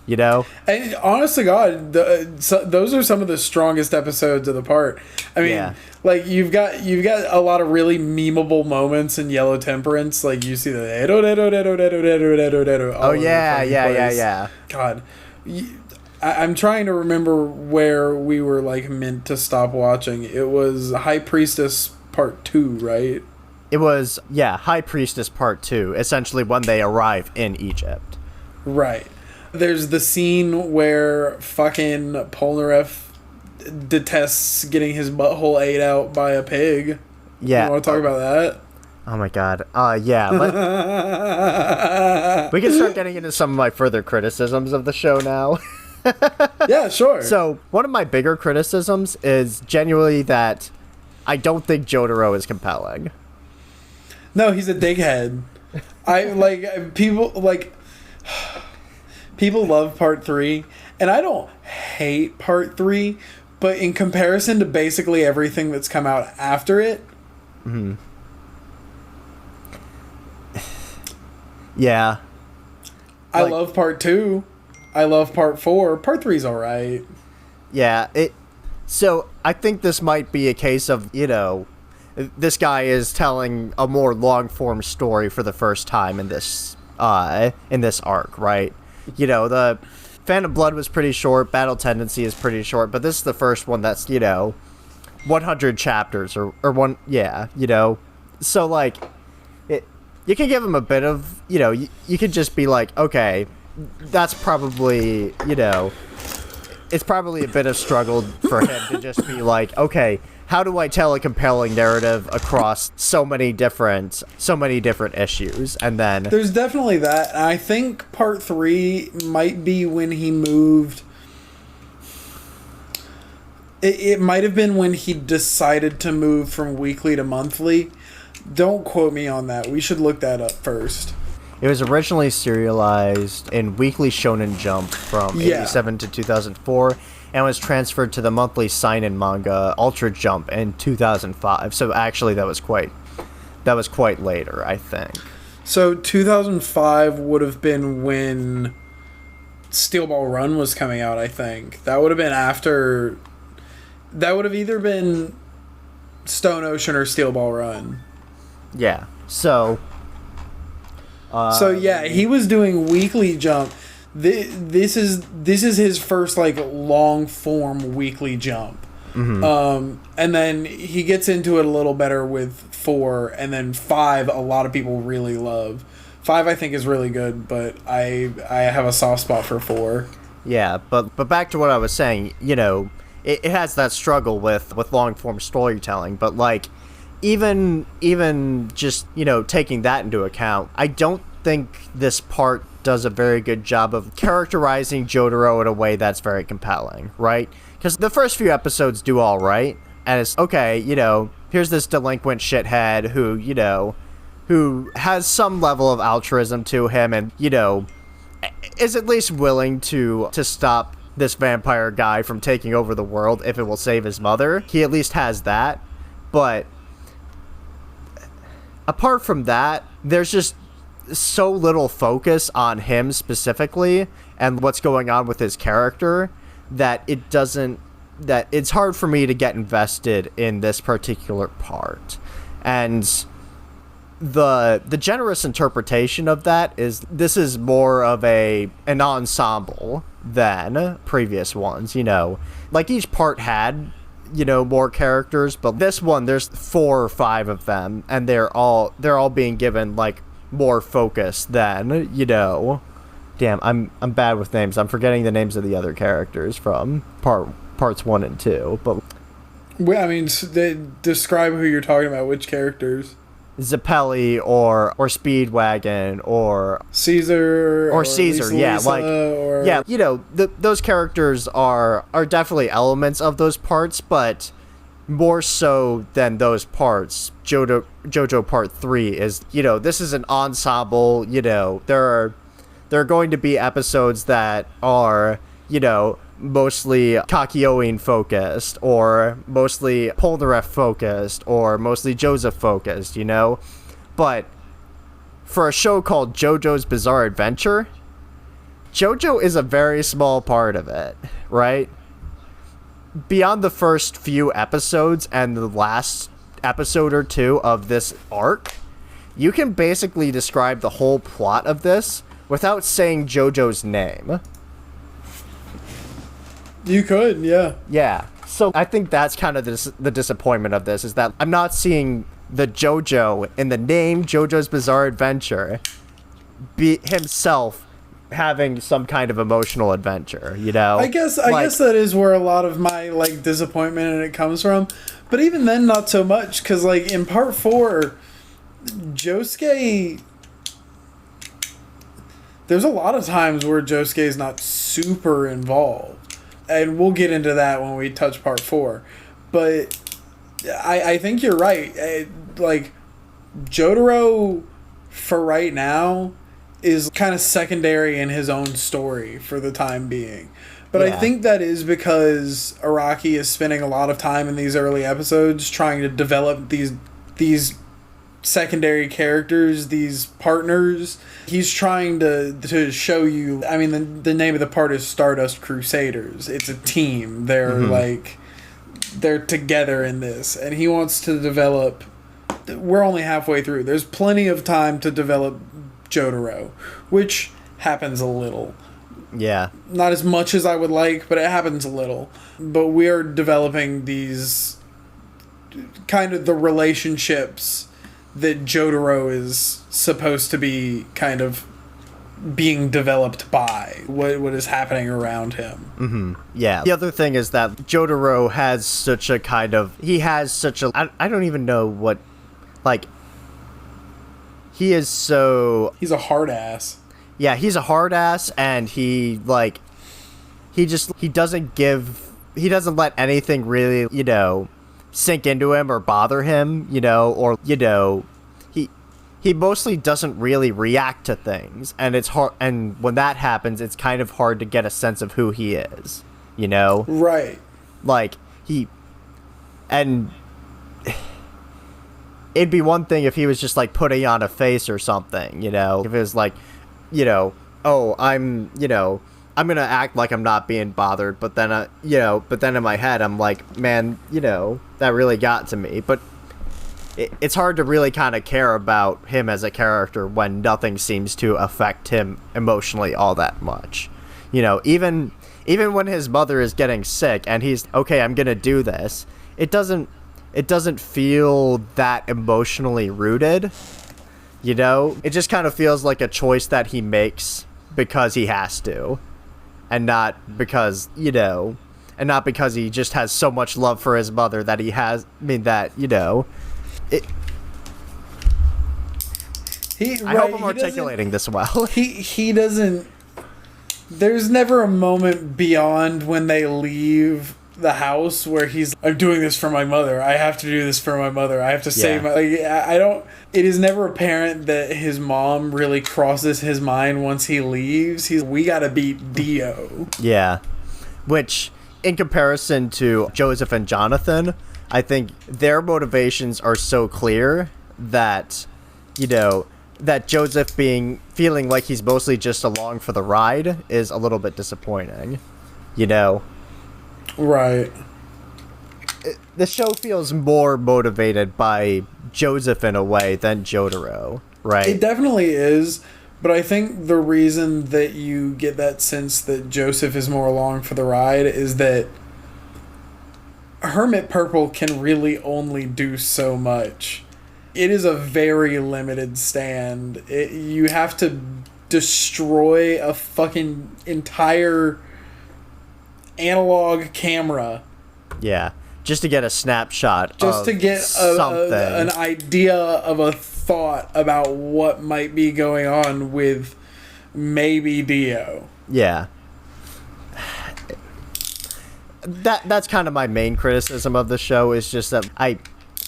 you know? And honest to God, those are some of the strongest episodes of the part. I mean, like you've got a lot of really memeable moments in Yellow Temperance. Like you see the oh yeah. God, I'm trying to remember where we were like meant to stop watching. It was High Priestess Part 2, right? It was High Priestess Part 2. Essentially, when they arrive in Egypt. Right. There's the scene where fucking Polnareff detests getting his butthole ate out by a pig. Yeah. You want to talk about that? Oh my god. Yeah. We can start getting into some of my further criticisms of the show now. Yeah, sure. So, one of my bigger criticisms is genuinely that I don't think Jotaro is compelling. No, he's a dickhead. People love Part 3, and I don't hate Part 3, but in comparison to basically everything that's come out after it... Mm-hmm. Yeah. I love Part 2. I love Part 4. Part 3's alright. Yeah, so I think this might be a case of, this guy is telling a more long-form story for the first time in this arc, right? The Phantom Blood was pretty short, Battle Tendency is pretty short, but this is the first one that's, 100 chapters or one, so, like, you can give him a bit of, you could just be like, okay, that's probably, it's probably a bit of struggle for him to just be like, okay, how do I tell a compelling narrative across so many different issues? And then there's definitely that. I think Part 3 might be when he moved. It might have been when he decided to move from weekly to monthly. Don't quote me on that. We should look that up first. It was originally serialized in Weekly Shonen Jump from 87 to 2004 and was transferred to the monthly seinen manga Ultra Jump in 2005. So actually that was quite later, I think. So 2005 would have been when Steel Ball Run was coming out, I think. That would have been after... That would have either been Stone Ocean or Steel Ball Run. Yeah. So he was doing Weekly Jump. This is his first like long form Weekly Jump. Mm-hmm. And then he gets into it a little better with 4, and then 5 a lot of people really love. 5 I think is really good, but I have a soft spot for 4. Yeah, but back to what I was saying, it has that struggle with long form storytelling, but like even just, taking that into account, I don't think this part does a very good job of characterizing Jotaro in a way that's very compelling, right? Because the first few episodes do all right, and it's, okay, here's this delinquent shithead who has some level of altruism to him and, is at least willing to stop this vampire guy from taking over the world if it will save his mother. He at least has that, but apart from that, there's just so little focus on him specifically and what's going on with his character that it's hard for me to get invested in this particular part. And the generous interpretation of that is this is more of an ensemble than previous ones, like each part had more characters, but this one there's 4 or 5 of them, and they're all being given like more focus than damn, I'm bad with names. I'm forgetting the names of the other characters from parts 1 and 2, but well, I mean, describe who you're talking about. Which characters? Zappelli or Speedwagon or Caesar Lisa, those characters are definitely elements of those parts, but more so than those parts, JoJo Part 3 is, this is an ensemble. There are going to be episodes that are, mostly Kakyoin focused, or mostly Polnareff focused, or mostly Joseph focused, But for a show called JoJo's Bizarre Adventure, JoJo is a very small part of it, right? Beyond the first few episodes and the last episode or two of this arc, you can basically describe the whole plot of this without saying JoJo's name. You could, yeah. Yeah. So I think that's kind of the disappointment of this, is that I'm not seeing the JoJo in the name JoJo's Bizarre Adventure be himself having some kind of emotional adventure, you know? I guess that is where a lot of my like disappointment in it comes from. But even then, not so much, because like in part 4, Josuke, there's a lot of times where Josuke is not super involved, and we'll get into that when we touch part 4. But I think you're right. Like Jotaro, for right now, is kind of secondary in his own story for the time being. But yeah. I think that is because Araki is spending a lot of time in these early episodes trying to develop these secondary characters, these partners. He's trying to show you, I mean, the name of the part is Stardust Crusaders. It's a team. They're they're together in this, and he wants to develop. We're only halfway through. There's plenty of time to develop Jotaro, which happens a little. Yeah. Not as much as I would like, but it happens a little. But we're developing these kind of the relationships that Jotaro is supposed to be kind of being developed by what is happening around him. Mm-hmm. Yeah. The other thing is that Jotaro has such a kind of... He has such a... I don't even know what... Like... He is so... He's a hard ass. Yeah, he's a hard ass, and he, like... He doesn't give... He doesn't let anything really, you know, sink into him or bother him, you know, or, you know... He mostly doesn't really react to things, and it's hard... And when that happens, it's kind of hard to get a sense of who he is, you know? Right. Like, and... It'd be one thing if he was just, like, putting on a face or something, you know? If it was like, you know, oh, I'm gonna act like I'm not being bothered, but then, but then in my head, I'm like, man, you know, that really got to me. But it's hard to really kind of care about him as a character when nothing seems to affect him emotionally all that much. You know, even when his mother is getting sick and he's, okay, I'm gonna do this, it doesn't feel that emotionally rooted, you know? It just kind of feels like a choice that he makes because he has to, and not because, you know, and not because he just has so much love for his mother that he has, you know, I hope I'm articulating this well. He doesn't, there's never a moment beyond when they leave the house where he's, I'm doing this for my mother. I have to do this for my mother. I have to save my... Like, I don't... It is never apparent that his mom really crosses his mind once he leaves. We gotta beat Dio. Yeah. Which, in comparison to Joseph and Jonathan, I think their motivations are so clear that, you know, that Joseph feeling like he's mostly just along for the ride is a little bit disappointing. You know? Right. The show feels more motivated by Joseph in a way than Jotaro, right? It definitely is, but I think the reason that you get that sense that Joseph is more along for the ride is that Hermit Purple can really only do so much. It is a very limited stand. You have to destroy a fucking entire analog camera. Yeah, just to get a snapshot. Just to get an idea of a thought about what might be going on with maybe Dio. Yeah. That's kind of my main criticism of the show, is just that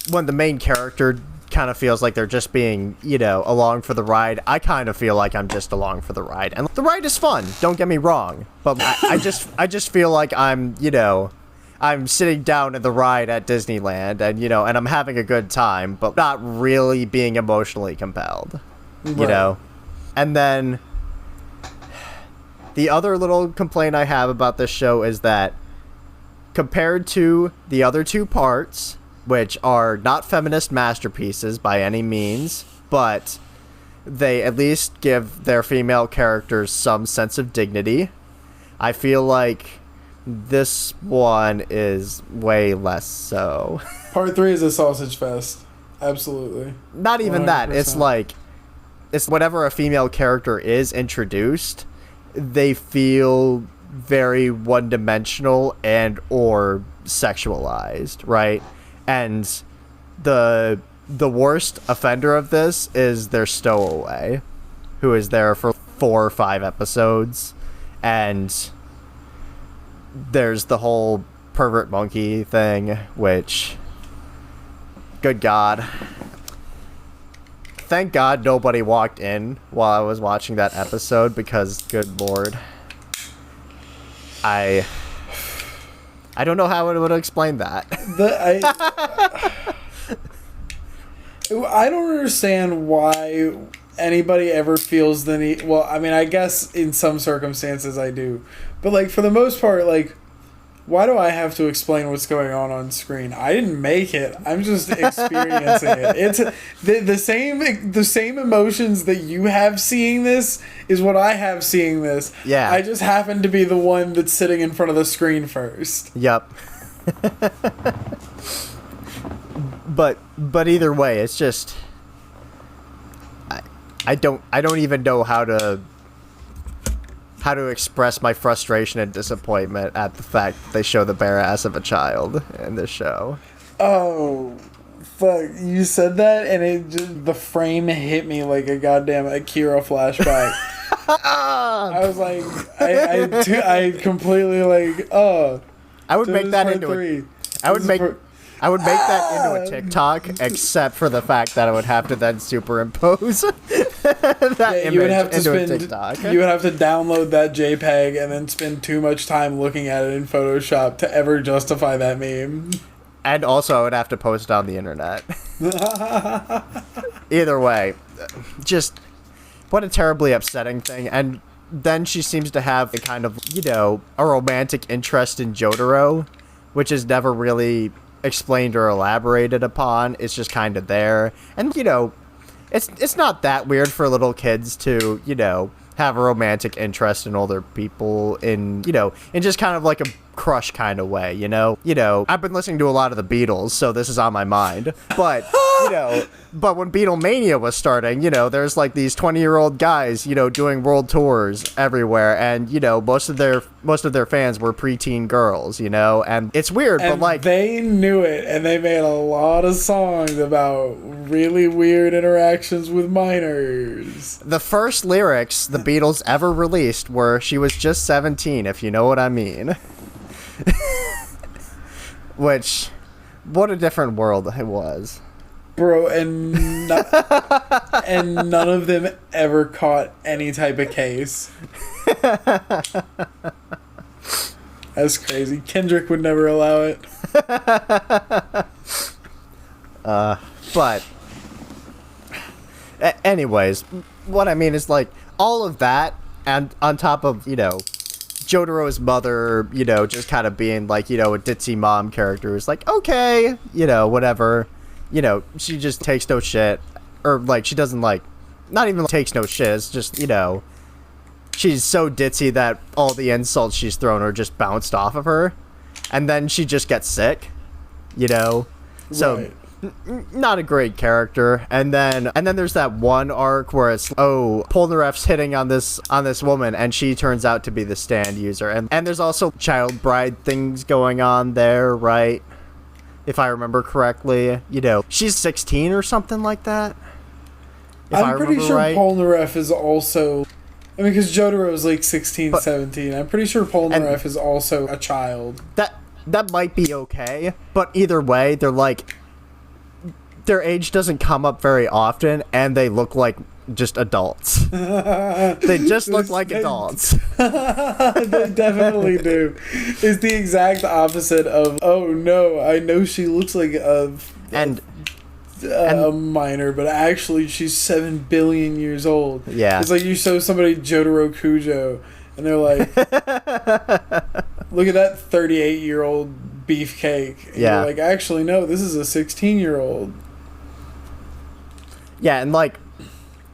when the main character kind of feels like they're just being, you know, along for the ride, I kind of feel like I'm just along for the ride. And the ride is fun, don't get me wrong, but I just feel like I'm, you know, I'm sitting down in the ride at Disneyland and, you know, and I'm having a good time, but not really being emotionally compelled, you know? And then The other little complaint I have about this show is that compared to the other two parts, which are not feminist masterpieces by any means, but they at least give their female characters some sense of dignity, I feel like this one is way less so. Part 3 is a sausage fest. Absolutely. Not even 100%. That. It's like, it's whenever a female character is introduced, they feel very one-dimensional and or sexualized, right? And the worst offender of this is their stowaway, who is there for 4 or 5 episodes, and there's the whole pervert monkey thing, which, good God. Thank God nobody walked in while I was watching that episode, because, good Lord. I don't know how I would explain that. I don't understand why anybody ever feels the need. Well, I mean, I guess in some circumstances I do. But, like, for the most part, like, why do I have to explain what's going on screen? I didn't make it. I'm just experiencing it. It's the same emotions that you have seeing this is what I have seeing this. Yeah. I just happen to be the one that's sitting in front of the screen first. Yep. But either way, it's just I don't even know how to express my frustration and disappointment at the fact that they show the bare ass of a child in this show. Oh, fuck. You said that and the frame hit me like a goddamn Akira flashback. I was like, I completely like, oh. I would make that into a TikTok, except for the fact that I would have to then superimpose that image into a TikTok. You would have to download that JPEG and then spend too much time looking at it in Photoshop to ever justify that meme. And also, I would have to post it on the internet. Either way, just what a terribly upsetting thing. And then she seems to have a kind of, a romantic interest in Jotaro, which is never really explained or elaborated upon. It's just kind of there. And, it's not that weird for little kids to, have a romantic interest in older people in just kind of like a crush kind of way, I've been listening to a lot of the Beatles, so this is on my mind. But, but when Beatlemania was starting, there's like these 20-year-old guys, doing world tours everywhere, and, most of their fans were preteen girls, and it's weird, and but like they knew it, and they made a lot of songs about really weird interactions with minors. The first lyrics the Beatles ever released were "She was just 17, if you know what I mean." Which, what a different world it was. Bro, and none of them ever caught any type of case. That's crazy. Kendrick would never allow it. But anyways, what I mean is like all of that, and on top of, Jotaro's mother, just kind of being like, a ditzy mom character is like, okay, whatever. She just takes no shit. Or, like, she doesn't, like, not even takes no shit. It's just, she's so ditzy that all the insults she's thrown are just bounced off of her. And then she just gets sick, So, right. Not a great character. And then there's that one arc where it's, Polnareff's hitting on this woman, and she turns out to be the stand user. And there's also child bride things going on there, right? If I remember correctly, she's 16 or something like that. I'm pretty sure right. Polnareff is also, I mean, because Jotaro is like 16, 17. I'm pretty sure Polnareff is also a child. That might be okay, but either way, they're like, their age doesn't come up very often, and they look like just adults. They just look like adults. They definitely do. It's the exact opposite of, oh no, I know she looks like a minor, but actually she's 7 billion years old. Yeah. It's like you show somebody Jotaro Kujo, and And they're like, look at that 38-year-old beefcake. And Yeah. you're like, actually, no, this is a 16-year-old. Yeah, and like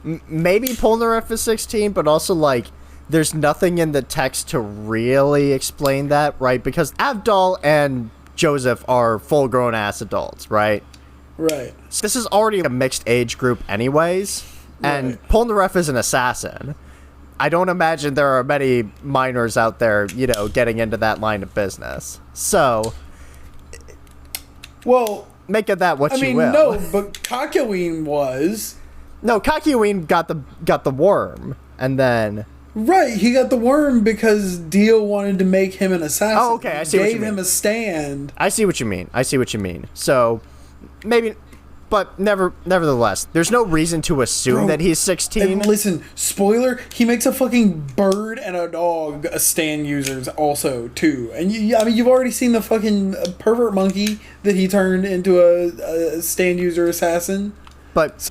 maybe Polnareff is 16, but also like there's nothing in the text to really explain that, right? Because Avdol and Joseph are full-grown ass adults, right? Right. So this is already a mixed age group anyways, and Right. Polnareff is an assassin. I don't imagine there are many minors out there, getting into that line of business. So, Well, make of that what I you mean, will. no, but Kakyoin was. No, Kakyoin got the worm, and then... Right, he got the worm because Dio wanted to make him an assassin. Oh, okay, I see what you Gave mean. him a stand. I see what you mean. So, maybe... But nevertheless, there's no reason to assume that he's 16. And listen, spoiler, he makes a fucking bird and a dog a stand users also, too. And you've already seen the fucking pervert monkey that he turned into a stand user assassin. But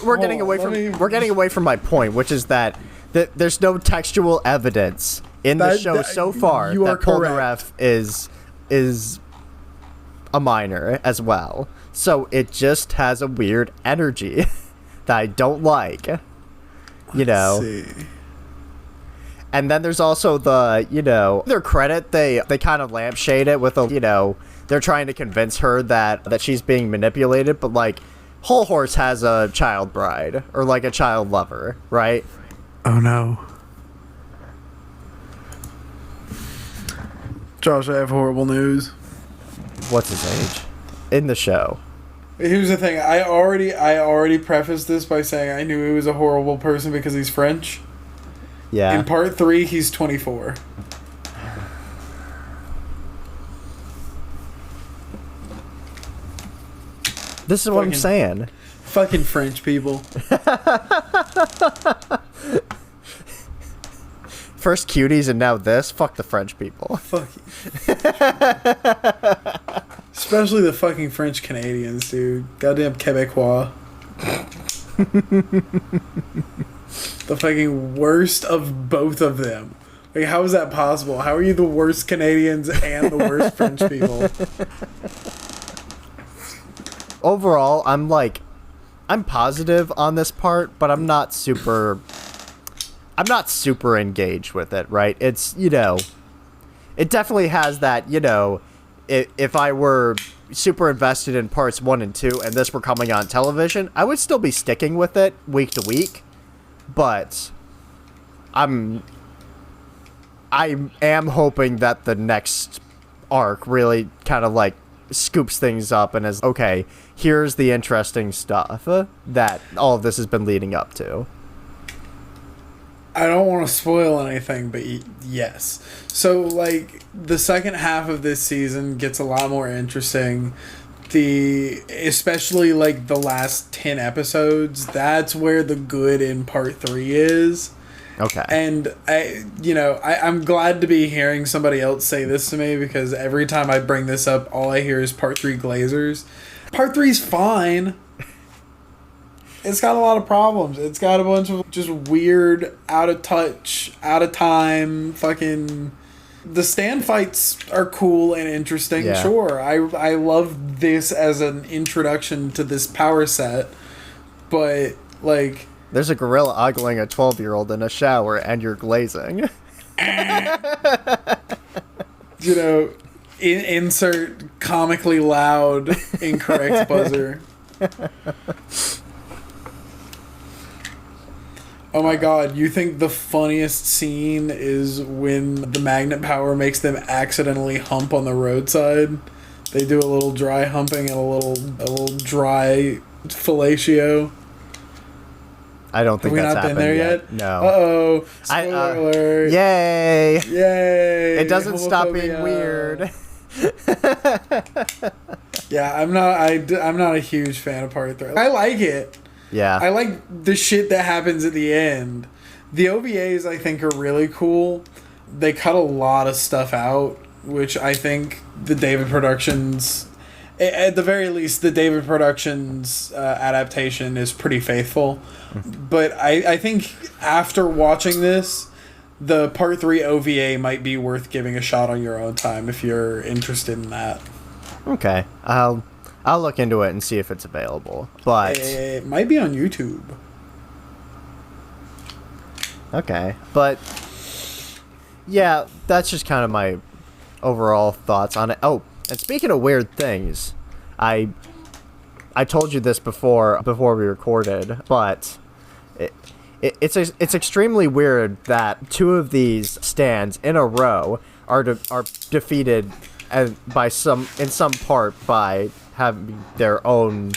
we're getting away from my point, which is that there's no textual evidence in the show so far you are that Polnareff is a minor as well. So it just has a weird energy that I don't like. Let's see. And then there's also their credit, they kind of lampshade it with they're trying to convince her that she's being manipulated, but like Whole Horse has a child bride or like a child lover, right? Oh no. Josh, I have horrible news. What's his age in the show? Here's the thing. I already prefaced this by saying I knew he was a horrible person because he's French. Yeah. In part 3, he's 24. This is what I'm saying. Fucking French people. First cuties and now this. Fuck the French people. Fuck you. Especially the fucking French Canadians, dude. Goddamn Quebecois. The fucking worst of both of them. Like, how is that possible? How are you the worst Canadians and the worst French people? Overall, I'm positive on this part, but I'm not super engaged with it, right? It's, it definitely has that, if I were super invested in parts 1 and 2 and this were coming on television, I would still be sticking with it week to week, but I am hoping that the next arc really kind of like scoops things up and is, okay, here's the interesting stuff that all of this has been leading up to. I don't want to spoil anything, but yes. So, like, the second half of this season gets a lot more interesting. Especially, like, the last 10 episodes, that's where the good in part 3 is. Okay. And, I'm glad to be hearing somebody else say this to me, because every time I bring this up, all I hear is part 3 Glazers. Part 3's fine. It's got a lot of problems. It's got a bunch of just weird, out of touch, out of time, fucking... The stand fights are cool and interesting, yeah. Sure. I love this as an introduction to this power set, but, like... There's a gorilla ogling a 12-year-old in a shower, and you're glazing. Insert comically loud, incorrect buzzer. Oh my god, you think the funniest scene is when the magnet power makes them accidentally hump on the roadside? They do a little dry humping and a little dry fellatio. I don't think that's happened there yet. No. Uh-oh. Spoiler alert. Yay. Yay. It doesn't stop being weird. Yeah, I'm not a huge fan of part 3. I like it. Yeah. I like the shit that happens at the end. The OVAs, I think, are really cool. They cut a lot of stuff out, which I think the David Productions... At the very least, the David Productions adaptation is pretty faithful. But I think after watching this, the part 3 OVA might be worth giving a shot on your own time if you're interested in that. Okay, I'll look into it and see if it's available. But it might be on YouTube. Okay, but yeah, that's just kind of my overall thoughts on it. Oh, and speaking of weird things, I told you this before we recorded, but it's extremely weird that 2 of these stands in a row are defeated in some part by having their own,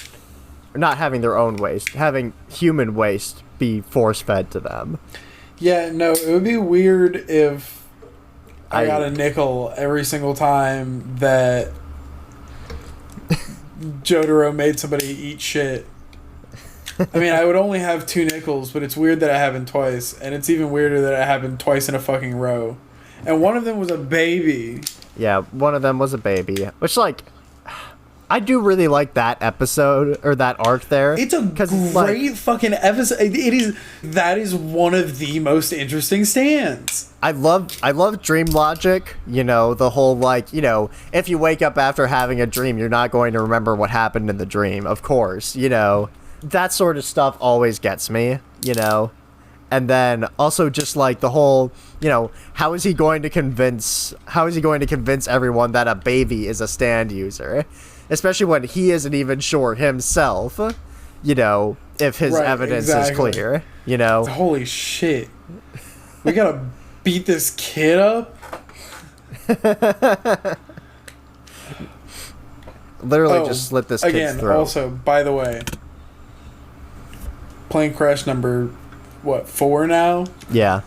not having their own waste, having human waste be force fed to them. Yeah, no, it would be weird if I got a nickel every single time that Jotaro made somebody eat shit. I mean, I would only have 2 nickels, but it's weird that it happened twice, and it's even weirder that it happened twice in a fucking row. And one of them was a baby. Yeah, one of them was a baby, which, like, I do really like that episode, or that arc there. It's a great fucking episode. That is one of the most interesting stands. I love dream logic, you know, the whole, like, you know, if you wake up after having a dream, you're not going to remember what happened in the dream, of course, you know. That sort of stuff always gets me, you know. And then also just like the whole, you know, how is he going to convince everyone that a baby is a stand user? Especially when he isn't even sure himself, you know, if his evidence is clear, you know. Holy shit. We gotta beat this kid up? Literally just slit this kid's throat. Also, by the way, plane crash number, 4 now? Yeah.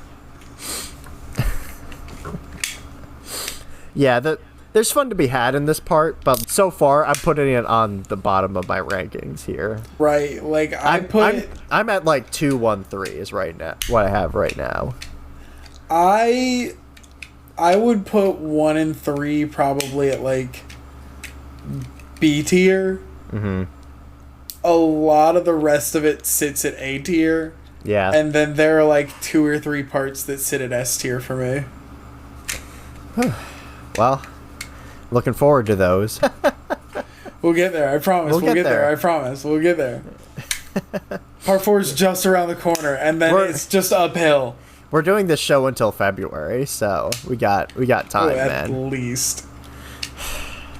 Yeah, there's fun to be had in this part, but so far I'm putting it on the bottom of my rankings here. Right, like I'm at like 2-1-3s right now. What I have right now. I would put 1 and 3 probably at like B tier. Mm-hmm. A lot of the rest of it sits at A tier. Yeah. And then there are like 2 or 3 parts that sit at S tier for me. Well, looking forward to those. We'll get there, I promise. We'll get there, I promise. We'll get there. Part 4 is just around the corner, and then it's just uphill. We're doing this show until February, so we got time, man. At least.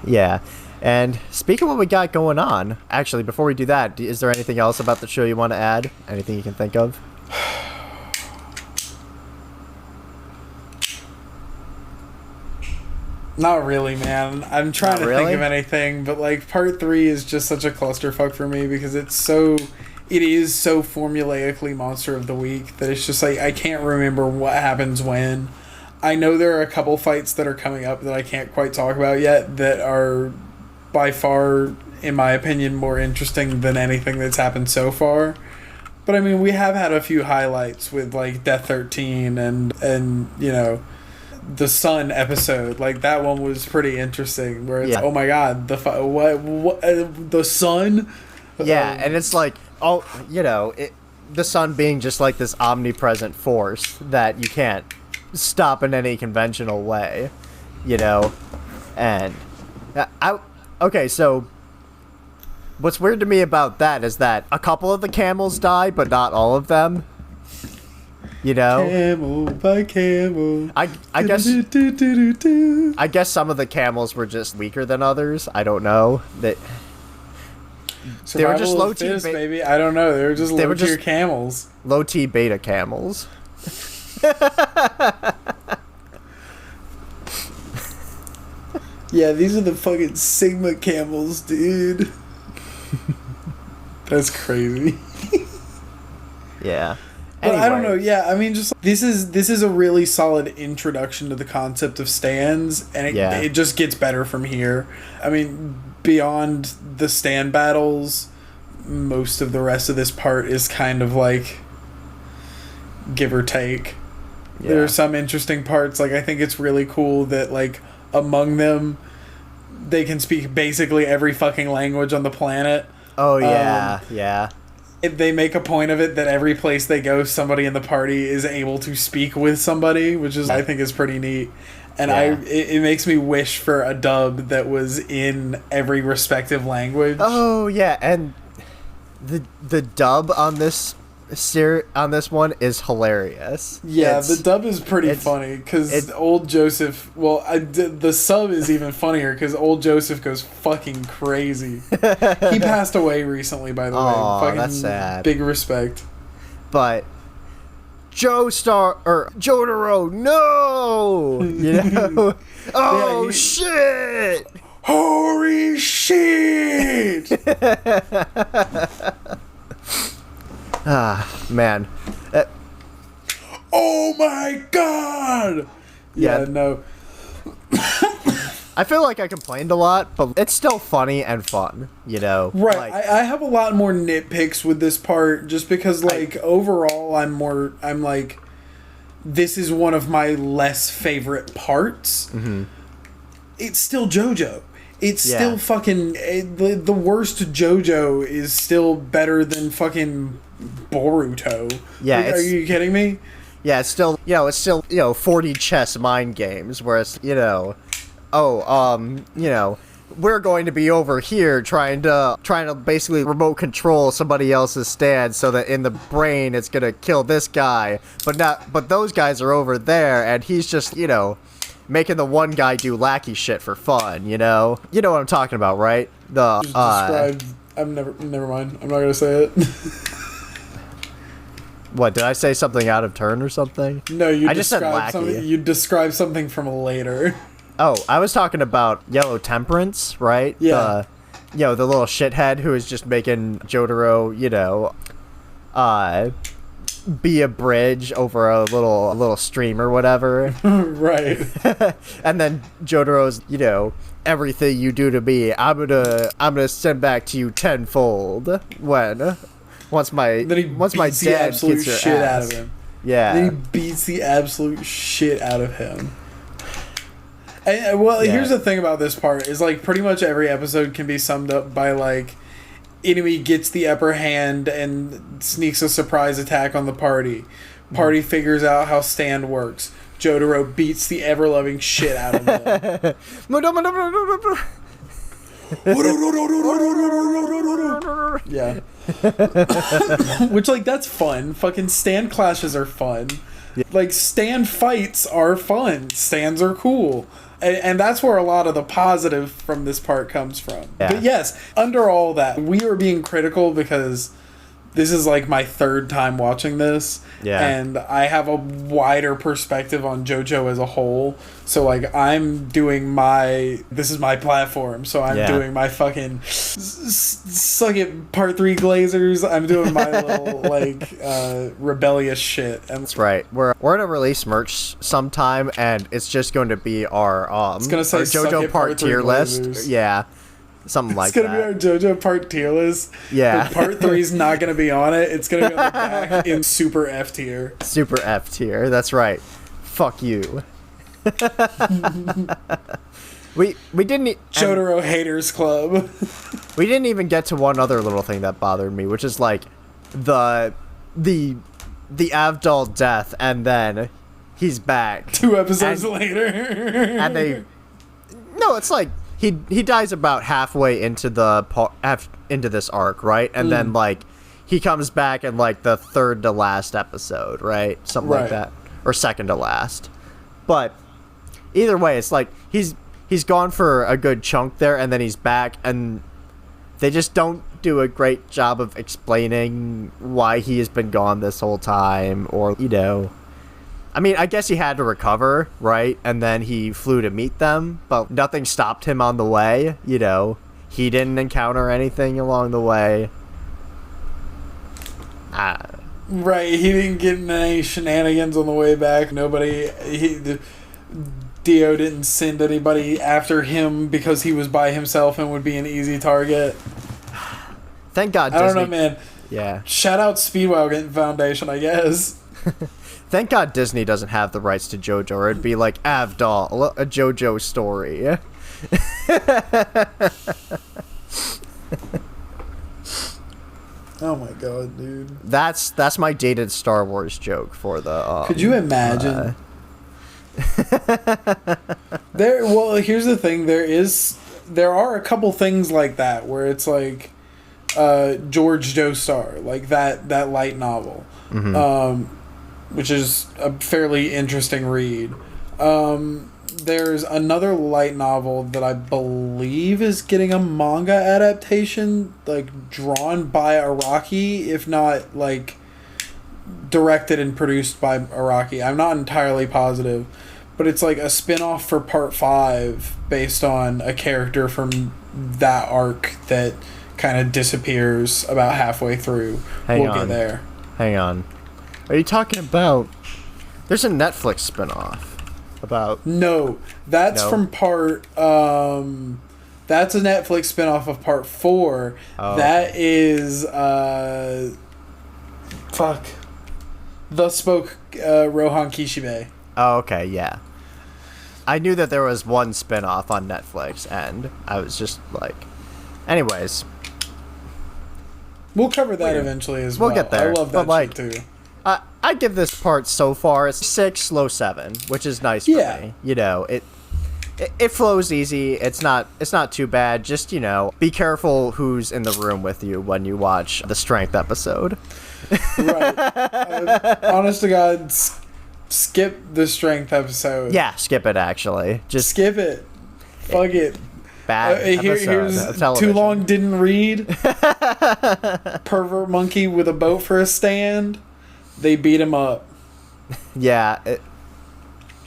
Yeah. And speaking of what we got going on, actually, before we do that, is there anything else about the show you want to add? Anything you can think of? Not really, man. I'm trying to think of anything, but like part 3 is just such a clusterfuck for me because it is so formulaically Monster of the Week that it's just like I can't remember what happens when. I know there are a couple fights that are coming up that I can't quite talk about yet that are by far, in my opinion, more interesting than anything that's happened so far. But I mean, we have had a few highlights with like Death 13 and you know, the Sun episode. Like that one was pretty interesting where it's oh my god, the Sun? Yeah, and it's like, oh, you know, the Sun being just like this omnipresent force that you can't stop in any conventional way, you know. And okay, so what's weird to me about that is that a couple of the camels die, but not all of them. You know? Camel by camel. I guess some of the camels were just weaker than others. I don't know. They were just low T, baby. I don't know. They were just low tier camels. Low T beta camels. Yeah, these are the fucking Sigma camels, dude. That's crazy. Yeah. But anyway. I don't know. Yeah, I mean, just this is a really solid introduction to the concept of stands, and it just gets better from here. I mean, beyond the stand battles, most of the rest of this part is kind of like give or take. Yeah. There are some interesting parts. Like I think it's really cool that like among them, they can speak basically every fucking language on the planet. Oh yeah, yeah. They make a point of it that every place they go, somebody in the party is able to speak with somebody, which is I think is pretty neat. And it makes me wish for a dub that was in every respective language. Oh yeah, and the dub on this one is hilarious. Yeah, the dub is pretty funny because old Joseph. Well, the sub is even funnier because old Joseph goes fucking crazy. He passed away recently, by the way. Fucking that's sad. Big respect. But Jotaro, no, you know. Oh shit! Holy shit! Ah, man. Oh my god! Yeah, no. I feel like I complained a lot, but it's still funny and fun, you know? Right. Like, I have a lot more nitpicks with this part just because, like, overall, I'm like, this is one of my less favorite parts. Mm-hmm. It's still JoJo. It's still fucking... the worst JoJo is still better than fucking Boruto. Yeah, like, are you kidding me? Yeah, it's still 40 chess mind games, whereas, we're going to be over here trying to basically remote control somebody else's stand so that in the brain it's gonna kill this guy, but those guys are over there and he's just, making the one guy do lackey shit for fun, You know what I'm talking about, right? Never mind. I'm not gonna say it. What, did I say something out of turn or something? No, I just said lackey. You described something from later. Oh, I was talking about Yellow Temperance, right? Yeah. The little shithead who is just making Jotaro, be a bridge over a little stream or whatever. Right. And then Jotaro's, everything you do to me, I'm gonna send back to you tenfold once my dad gets your shit ass out of him. Yeah. Then he beats the absolute shit out of him. And, here's the thing about this part is, like, pretty much every episode can be summed up by, like, enemy gets the upper hand and sneaks a surprise attack on the party. Party figures out how stand works. Jotaro beats the ever-loving shit out of them. Yeah. Which, like, that's fun. Fucking stand clashes are fun. Yeah. Like, stand fights are fun. Stands are cool. And that's where a lot of the positive from this part comes from. Yeah. But yes, under all that, we are being critical because this is like my third time watching this. Yeah. And I have a wider perspective on JoJo as a whole. So, like, I'm doing this is my platform. So I'm doing my fucking suck it part 3 Glazers. I'm doing my little, like, rebellious shit. And that's right. We're gonna release merch sometime, and it's just going to be our it's gonna say JoJo part tier list. Yeah. Something like that. It's gonna be our JoJo part tier list. Yeah. But part 3 is not gonna be on it. It's gonna be on the back in super F tier. Super F tier. That's right. Fuck you. we didn't Jotaro haters club. We didn't even get to one other little thing that bothered me, which is like the Avdol death, and then he's back 2 episodes later, and it's like he dies about halfway into into this arc, right? And then, like, he comes back in, like, the third to last episode, right? Something like that, or second to last. But either way, it's like he's gone for a good chunk there, and then he's back, and they just don't do a great job of explaining why he has been gone this whole time, or, I mean, I guess he had to recover, right? And then he flew to meet them, but nothing stopped him on the way, He didn't encounter anything along the way. Right, he didn't get in any shenanigans on the way back. Dio didn't send anybody after him because he was by himself and would be an easy target. Thank God Disney... I don't know, man. Yeah. Shout out Speedwagon Foundation, I guess. Thank God Disney doesn't have the rights to JoJo, or it'd be like Avdol, a JoJo story. Oh my god, dude. That's my dated Star Wars joke for the. Could you imagine? Well, here's the thing. There are a couple things like that where it's like, George Joestar, like that light novel, which is a fairly interesting read. There's another light novel that I believe is getting a manga adaptation, like drawn by Araki, if not like directed and produced by Araki. I'm not entirely positive, but it's like a spin-off for part 5 based on a character from that arc that kind of disappears about halfway through. We'll get there. Hang on. Are you talking about... There's a Netflix spin-off about... No, that's from part... that's a Netflix spin-off of part 4. Oh. That is... Thus Spoke Rohan Kishibe. Oh, okay, yeah. I knew that there was one spin-off on Netflix, and I was just like... Anyways... We'll cover that eventually as well. We'll get there. I love that shit too. I give this part so far, it's 6, low 7, which is nice for me. You know, it flows easy. It's not too bad. Just, you know, be careful who's in the room with you when you watch the strength episode. Right. Honest to God, skip the strength episode. Yeah, skip it, actually. Just skip it. Fuck it. Bad here's too long didn't read. Pervert monkey with a boat for a stand. They beat him up. Yeah,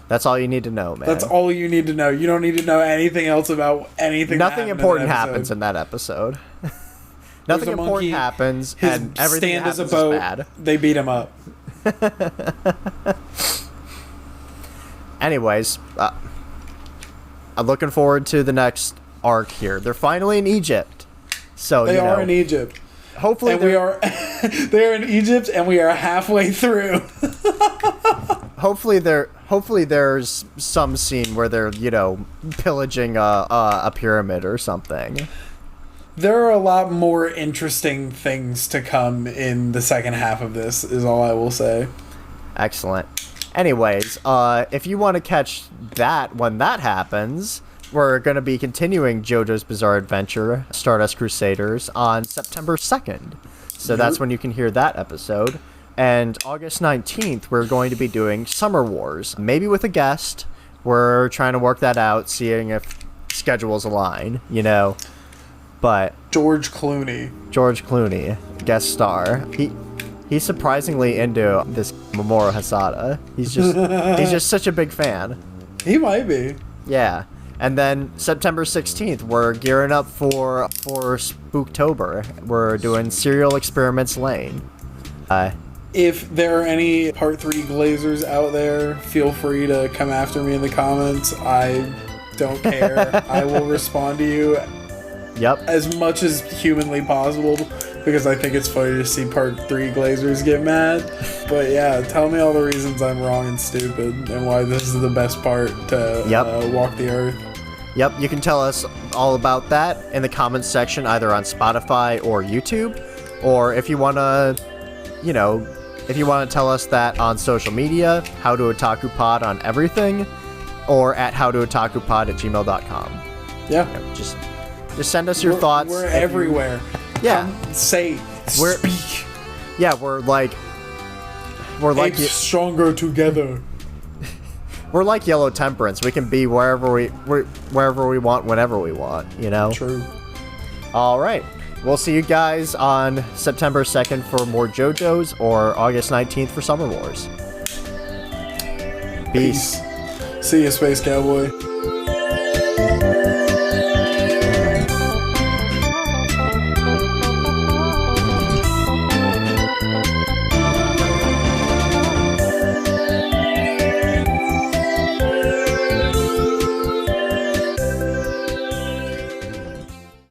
that's all you need to know, man. That's all you need to know. You don't need to know anything else about anything. Nothing important happens in that episode. Nothing important happens, and everything stand happens as a boat. Is bad. They beat him up. Anyways, I'm looking forward to the next arc here. They're finally in Egypt, so they are in Egypt. Hopefully, and we are. They are in Egypt, and we are halfway through. Hopefully there's some scene where they're, you know, pillaging a pyramid or something. There are a lot more interesting things to come in the second half of this, is all I will say. Excellent. Anyways, if you want to catch that when that happens, we're going to be continuing JoJo's Bizarre Adventure, Stardust Crusaders, on September 2nd. So that's when you can hear that episode. And August 19th, we're going to be doing Summer Wars, maybe with a guest. We're trying to work that out, seeing if schedules align, you know. But George Clooney, guest star. He's surprisingly into this Mamoru Hosoda. He's just such a big fan. He might be. Yeah. And then September 16th, we're gearing up for Spooktober. We're doing Serial Experiments Lane. If there are any Part 3 Glazers out there, feel free to come after me in the comments. I don't care. I will respond to you as much as humanly possible, because I think it's funny to see Part 3 Glazers get mad. But yeah, tell me all the reasons I'm wrong and stupid, and why this is the best part to walk the earth. Yep, you can tell us all about that in the comments section, either on Spotify or YouTube. Or if you want to, you know, if you want to tell us that on social media, How to Otaku Pod on everything, or at howtootakupod@gmail.com. Yeah. Just send us your thoughts. We're everywhere. Speak. Yeah, we're like Apes stronger together. We're like Yellow Temperance. We can be wherever we want, whenever we want, you know? True. All right. We'll see you guys on September 2nd for more JoJo's, or August 19th for Summer Wars. Peace. See you, Space Cowboy.